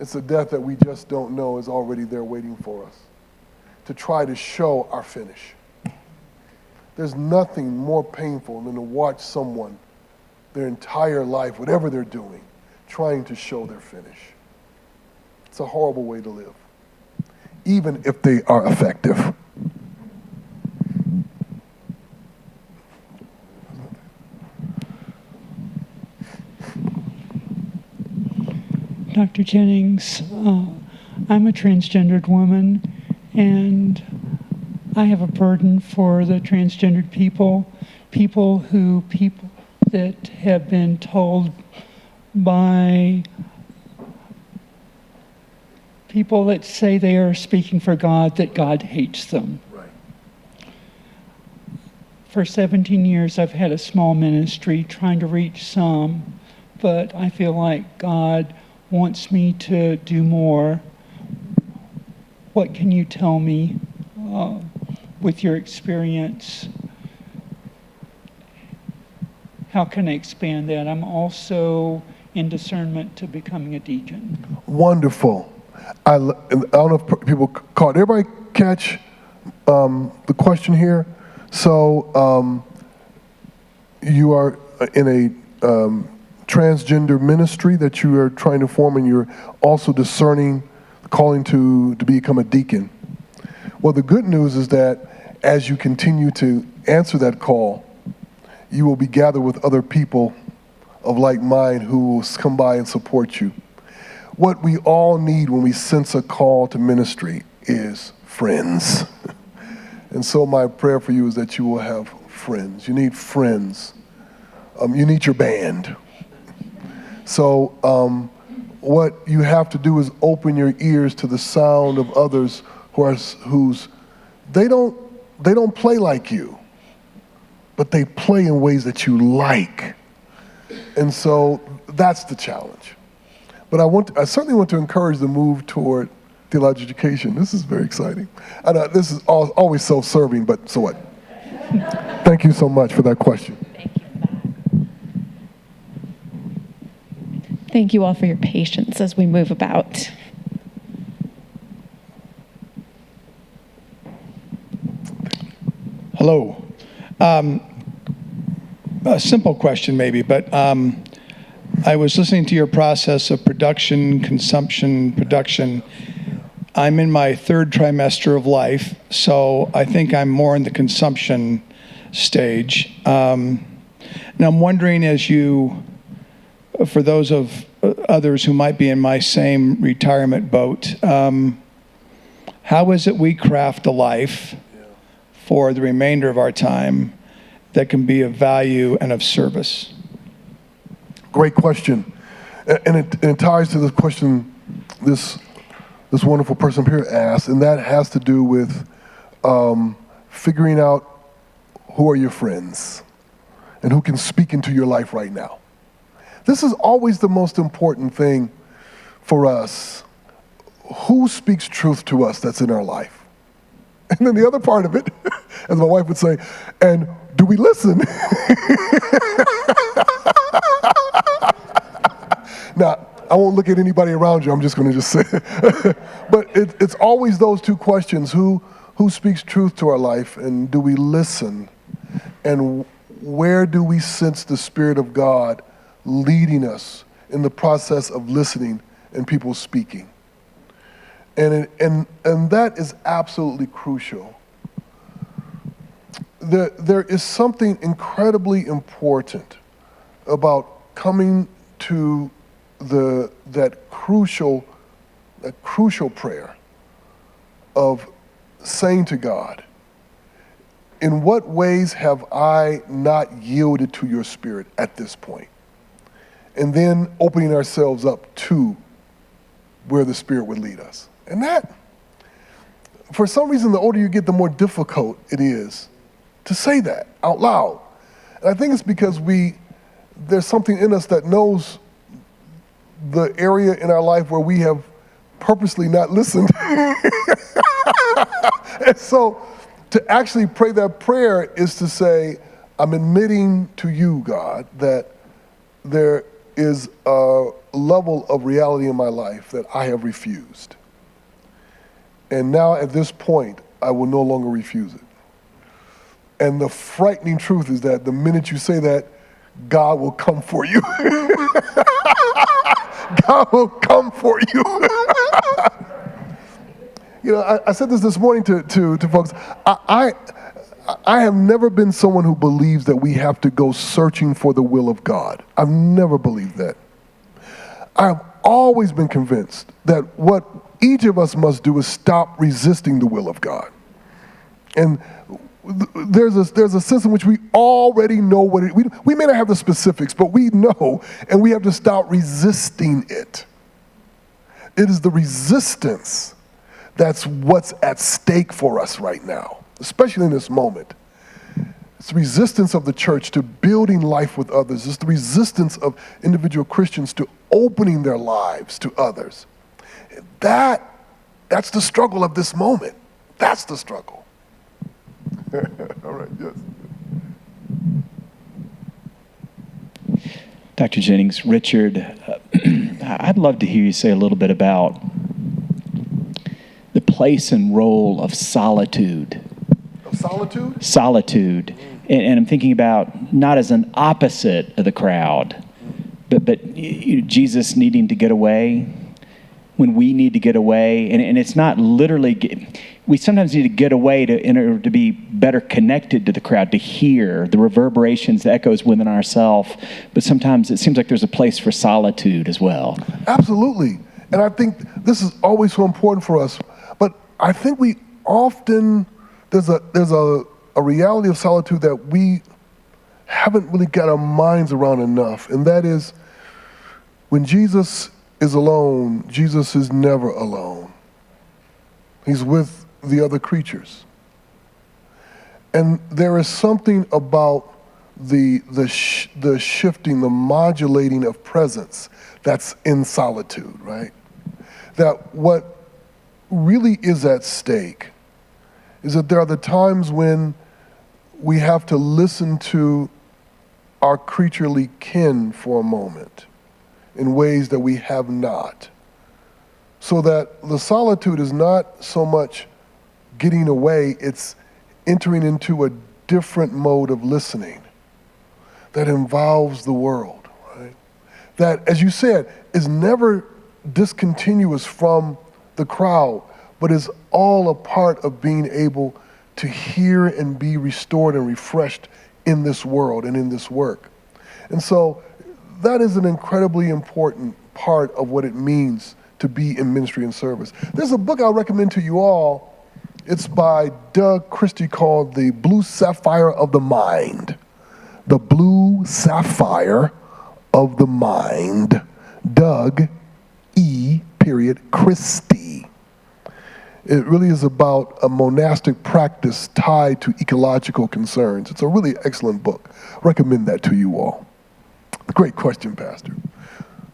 It's a death that we just don't know is already there waiting for us to try to show our finish. There's nothing more painful than to watch someone their entire life, whatever they're doing, trying to show their finish. It's a horrible way to live, even if they are effective. Dr. Jennings, I'm a transgendered woman, and I have a burden for the transgendered people that have been told by people that say they are speaking for God that God hates them. Right. For 17 years, I've had a small ministry trying to reach some, but I feel like God wants me to do more. What can you tell me with your experience? How can I expand that? I'm also in discernment to becoming a deacon. Wonderful. I don't know if people caught. Everybody catch the question here? So you are in a transgender ministry that you are trying to form, and you're also discerning, calling to become a deacon. Well, the good news is that as you continue to answer that call, you will be gathered with other people of like mind who will come by and support you. What we all need when we sense a call to ministry is friends. And so my prayer for you is that you will have friends. You need friends. You need your band. So what you have to do is open your ears to the sound of others they don't play like you, but they play in ways that you like. And so that's the challenge. But I certainly want to encourage the move toward theological education. This is very exciting. I know this is always self-serving, but so what? Thank you so much for that question. Thank you all for your patience as we move about. Hello. A simple question maybe, but I was listening to your process of production, consumption, production. I'm in my third trimester of life, so I think I'm more in the consumption stage. And I'm wondering, for those of others who might be in my same retirement boat, how is it we craft a life for the remainder of our time that can be of value and of service? Great question. And it ties to the question this wonderful person here asked, and that has to do with figuring out who are your friends and who can speak into your life right now. This is always the most important thing for us. Who speaks truth to us that's in our life? And then the other part of it, as my wife would say, and do we listen? Now, I won't look at anybody around you. I'm just going to say it. But it's always those two questions. Who speaks truth to our life, and do we listen? And where do we sense the Spirit of God leading us in the process of listening and people speaking? And that is absolutely crucial. There is something incredibly important about coming to that crucial prayer of saying to God, in what ways have I not yielded to your Spirit at this point? And then opening ourselves up to where the Spirit would lead us. And that, for some reason, the older you get, the more difficult it is to say that out loud. And I think it's because there's something in us that knows the area in our life where we have purposely not listened. And so to actually pray that prayer is to say, I'm admitting to you, God, that there is a level of reality in my life that I have refused. And now at this point, I will no longer refuse it. And the frightening truth is that the minute you say that, God will come for you. God will come for you. You know, I said this morning to folks. I have never been someone who believes that we have to go searching for the will of God. I've never believed that. I've always been convinced that what each of us must do is stop resisting the will of God. And there's a sense in which we already know what we may not have the specifics, but we know, and we have to stop resisting it. It is the resistance that's what's at stake for us right now, especially in this moment. It's the resistance of the church to building life with others. It's the resistance of individual Christians to opening their lives to others. That's the struggle of this moment. That's the struggle. All right, yes. Dr. Jennings, Richard, I'd love to hear you say a little bit about the place and role of solitude. Of solitude? Solitude. And I'm thinking about not as an opposite of the crowd, but Jesus needing to get away when we need to get away. And it's not literally, we sometimes need to get away in order to be better connected to the crowd, to hear the reverberations, the echoes within ourselves. But sometimes it seems like there's a place for solitude as well. Absolutely. And I think this is always so important for us. But I think we often, there's a reality of solitude that we haven't really got our minds around enough. And that is, when Jesus is alone, Jesus is never alone. He's with the other creatures. And there is something about the shifting, the modulating of presence that's in solitude, right? That what really is at stake is that there are the times when we have to listen to our creaturely kin for a moment in ways that we have not. So that the solitude is not so much getting away, it's entering into a different mode of listening that involves the world, right? That, as you said, is never discontinuous from the crowd, but is all a part of being able to hear and be restored and refreshed in this world and in this work. And so that is an incredibly important part of what it means to be in ministry and service. There's a book I'll recommend to you all. It's by Doug Christie called The Blue Sapphire of the Mind. The Blue Sapphire of the Mind. Doug E. Christie. It really is about a monastic practice tied to ecological concerns. It's a really excellent book. Recommend that to you all. Great question, Pastor.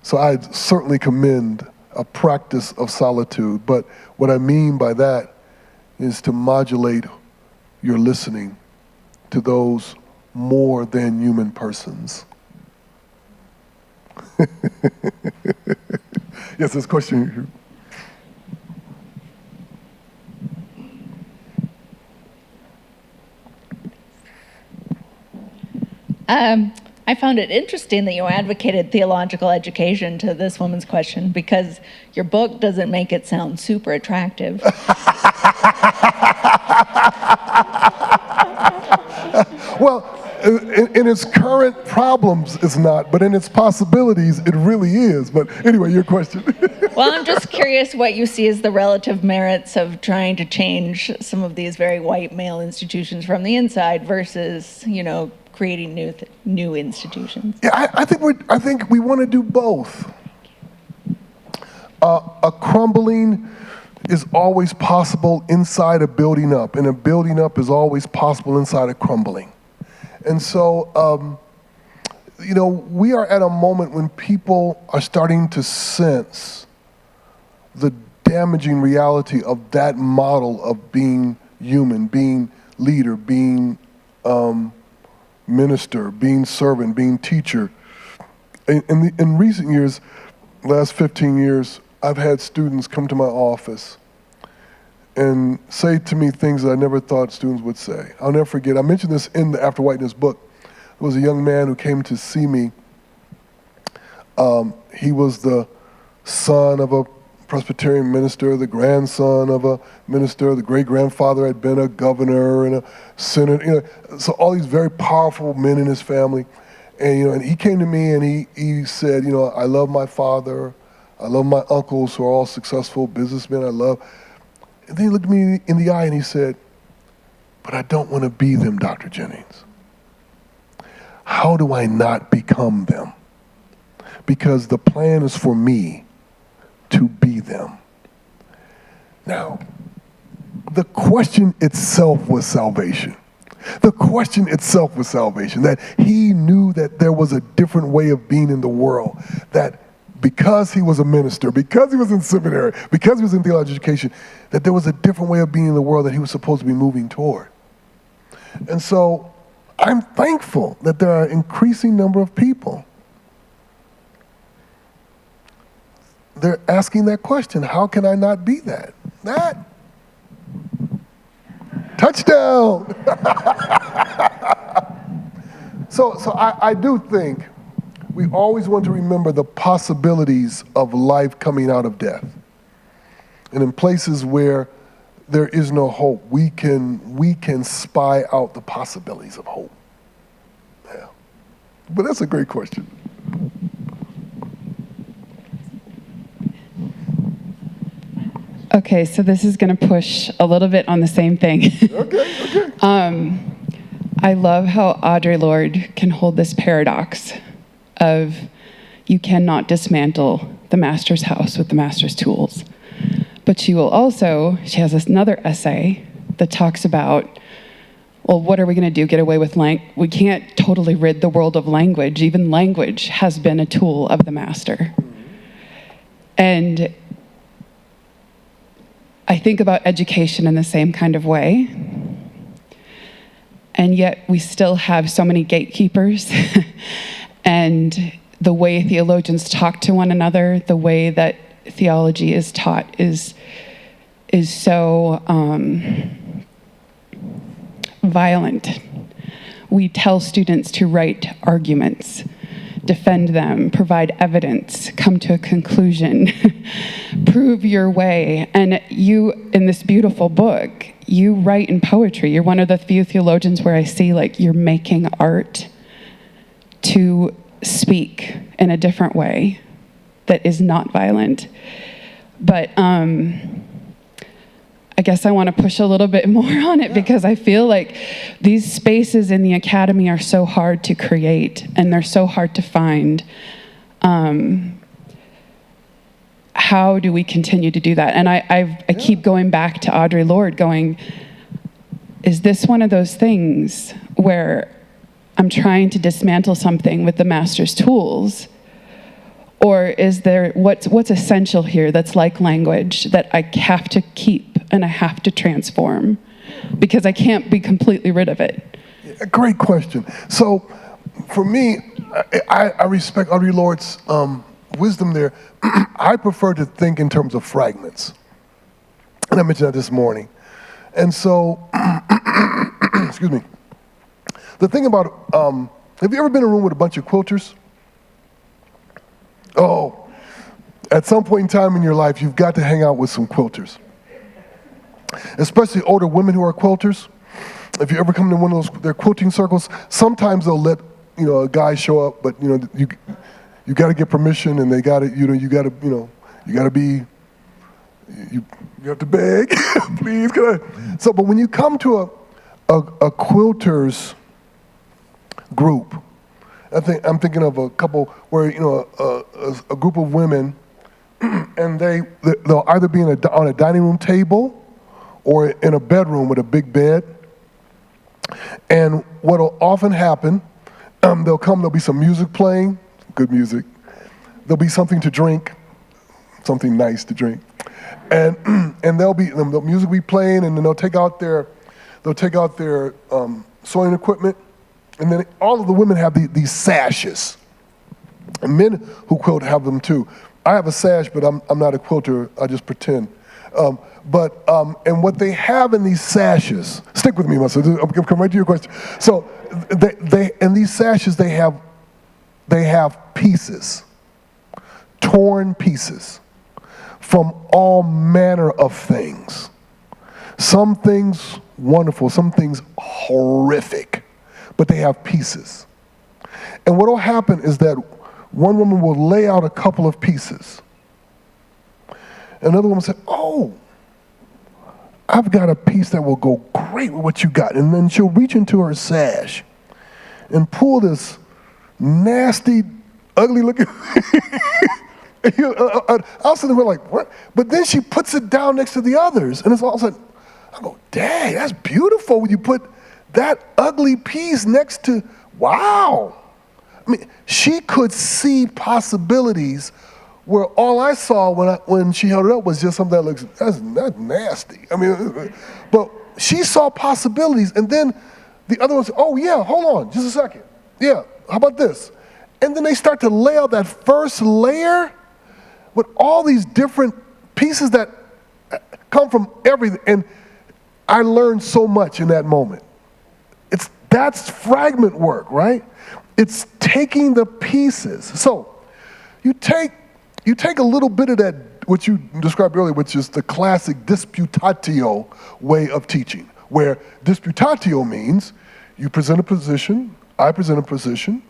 So I certainly commend a practice of solitude, but what I mean by that is to modulate your listening to those more than human persons. Yes, there's a question here. I found it interesting that you advocated theological education to this woman's question, because your book doesn't make it sound super attractive. Well, in its current problems, it's not, but in its possibilities, it really is. But anyway, your question. Well, I'm just curious what you see as the relative merits of trying to change some of these very white male institutions from the inside versus, creating new institutions. Yeah, I think we want to do both. A crumbling is always possible inside a building up, and a building up is always possible inside a crumbling. And so, we are at a moment when people are starting to sense the damaging reality of that model of being human, being leader, being minister, being servant, being teacher. In recent years, last 15 years, I've had students come to my office and say to me things that I never thought students would say. I'll never forget, I mentioned this in the After Whiteness book. There was a young man who came to see me. He was the son of a Presbyterian minister, the grandson of a minister, the great-grandfather had been a governor and a senator, so all these very powerful men in his family. And, and he came to me and he said, I love my father, I love my uncles who are all successful businessmen, and then he looked me in the eye and he said, but I don't want to be them, Dr. Jennings. How do I not become them? Because the plan is for me to be them. Now, the question itself was salvation. The question itself was salvation, that he knew that there was a different way of being in the world, that because he was a minister, because he was in seminary, because he was in theological education, that there was a different way of being in the world that he was supposed to be moving toward. And so I'm thankful that there are an increasing number of people. They're asking that question, how can I not be that? That. Touchdown. So I do think we always want to remember the possibilities of life coming out of death. And in places where there is no hope, we can spy out the possibilities of hope. Yeah. But that's a great question. Okay, so this is going to push a little bit on the same thing. Okay. I love how Audre Lorde can hold this paradox of you cannot dismantle the master's house with the master's tools. But she has another essay that talks about, well, what are we going to do? Get away with language? We can't totally rid the world of language. Even language has been a tool of the master. And I think about education in the same kind of way. And yet we still have so many gatekeepers. And the way theologians talk to one another, the way that theology is taught is so violent. We tell students to write arguments, defend them, provide evidence, come to a conclusion, prove your way. And you, in this beautiful book, you write in poetry. You're one of the few theologians where I see you're making art to speak in a different way that is not violent. But I guess I want to push a little bit more on it because I feel like these spaces in the academy are so hard to create and they're so hard to find. How do we continue to do that? And I keep going back to Audre Lorde going, is this one of those things where I'm trying to dismantle something with the master's tools? Or is there, what's essential here that's like language that I have to keep and I have to transform because I can't be completely rid of it? Great question. So for me, I respect Audre Lorde's wisdom there. I prefer to think in terms of fragments. And I mentioned that this morning. And so, excuse me. The thing about Have you ever been in a room with a bunch of quilters? Oh, at some point in time in your life, you've got to hang out with some quilters. Especially older women who are quilters. If you ever come to one of their quilting circles, sometimes they'll let, a guy show up, but, you got to get permission, and they got to, you have to beg, please, can I? So, but when you come to a quilters group, I'm thinking of a couple where, a group of women, and they'll either be on a dining room table or in a bedroom with a big bed. And what'll often happen, there'll be some music playing, good music. There'll be something to drink, something nice to drink. And the music will be playing, and then they'll take out their sewing equipment. And then all of the women have these sashes. And men who quilt have them too. I have a sash, but I'm not a quilter, I just pretend. And what they have in these sashes, stick with me, Melissa, I'll come right to your question. So in these sashes, they have pieces, torn pieces from all manner of things. Some things wonderful, some things horrific, but they have pieces. And what will happen is that one woman will lay out a couple of pieces. Another woman said, oh, I've got a piece that will go great with what you got. And then she'll reach into her sash and pull this nasty, ugly looking I'll sit there like, what? But then she puts it down next to the others. And it's all of a sudden, I go, dang, that's beautiful when you put that ugly piece next to, wow. I mean, she could see possibilities where all I saw when she held it up was just something that looks, that's nasty. I mean, but she saw possibilities. And then the other one said, oh yeah, hold on, just a second. Yeah, how about this? And then they start to lay out that first layer with all these different pieces that come from everything. And I learned so much in that moment. That's fragment work, right? It's taking the pieces. So you take a little bit of that, what you described earlier, which is the classic disputatio way of teaching, where disputatio means you present a position, I present a position,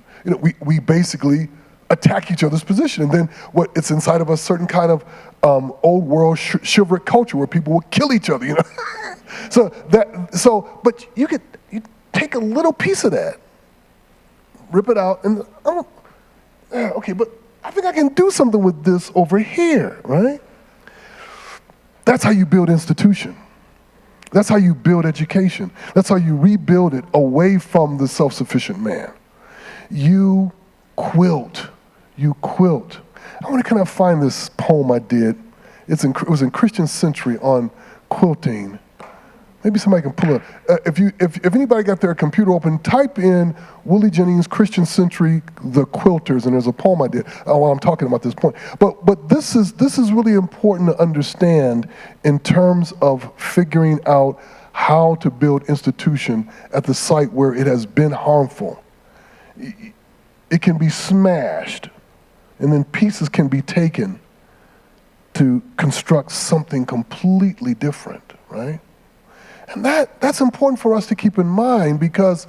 we basically attack each other's position. And then it's inside of a certain kind of old world chivalric culture where people would kill each other, but you take a little piece of that, rip it out, and okay, but I think I can do something with this over here, right? That's how you build institution. That's how you build education. That's how you rebuild it away from the self-sufficient man. You quilt. You quilt. I want to kind of find this poem I did. It was in Christian Century on quilting. Maybe somebody can pull it up. If anybody got their computer open, type in Willie Jennings, Christian Century, The Quilters, and there's a poem I did while I'm talking about this point. But this is really important to understand in terms of figuring out how to build institution at the site where it has been harmful. It can be smashed, and then pieces can be taken to construct something completely different, right? And that's important for us to keep in mind because,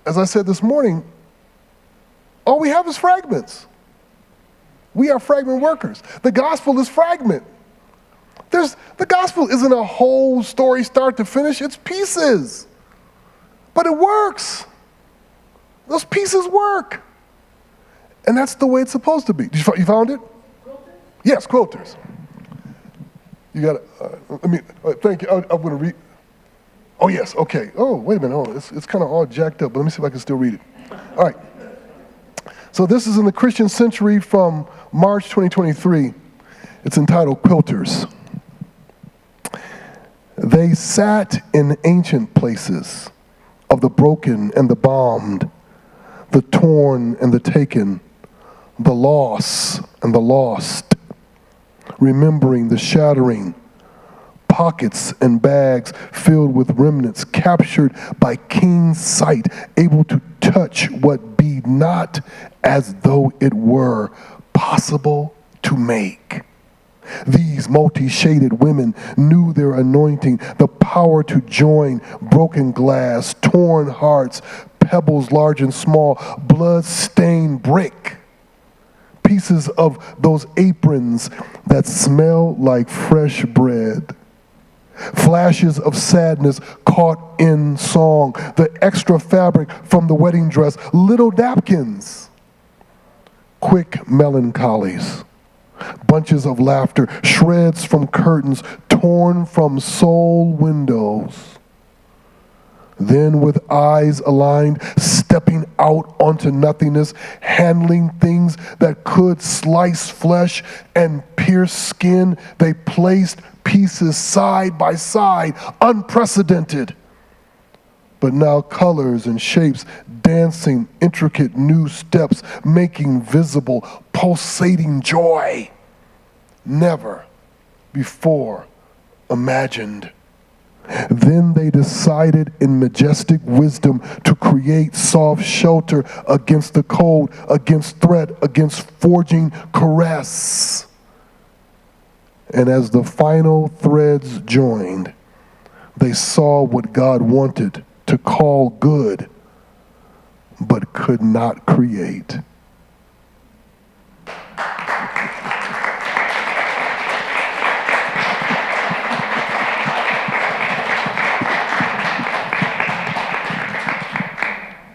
as I said this morning, all we have is fragments. We are fragment workers. The gospel is fragment. The gospel isn't a whole story start to finish, it's pieces. But it works. Those pieces work. And that's the way it's supposed to be. You found it? Quilters? Yes, quilters. You got to, thank you. I'm going to read. Oh, yes, okay. Oh, wait a minute. Oh, it's kind of all jacked up, but let me see if I can still read it. All right. So this is in the Christian Century from March 2023. It's entitled Quilters. They sat in ancient places of the broken and the bombed, the torn and the taken, the loss and the lost, remembering the shattering, pockets and bags filled with remnants, captured by keen sight, able to touch what be not, as though it were possible to make. These multi-shaded women knew their anointing, the power to join broken glass, torn hearts, pebbles large and small, blood-stained brick, pieces of those aprons that smell like fresh bread, flashes of sadness caught in song, the extra fabric from the wedding dress, little napkins, quick melancholies, bunches of laughter, shreds from curtains, torn from soul windows. Then with eyes aligned, stepping out onto nothingness, handling things that could slice flesh and pierce skin, they placed pieces side by side, unprecedented. But now colors and shapes, dancing intricate new steps, making visible, pulsating joy, never before imagined. Then they decided in majestic wisdom to create soft shelter against the cold, against threat, against forging caress. And as the final threads joined, they saw what God wanted to call good, but could not create.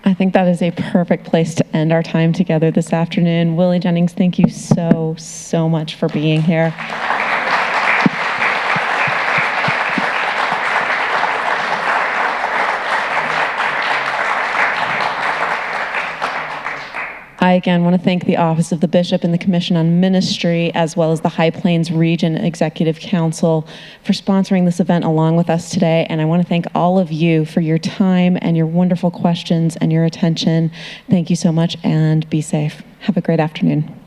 I think that is a perfect place to end our time together this afternoon. Willie, Jennings, thank you so much for being here. I again want to thank the Office of the Bishop and the Commission on Ministry, as well as the High Plains Region Executive Council for sponsoring this event along with us today. And I want to thank all of you for your time and your wonderful questions and your attention. Thank you so much, and be safe. Have a great afternoon.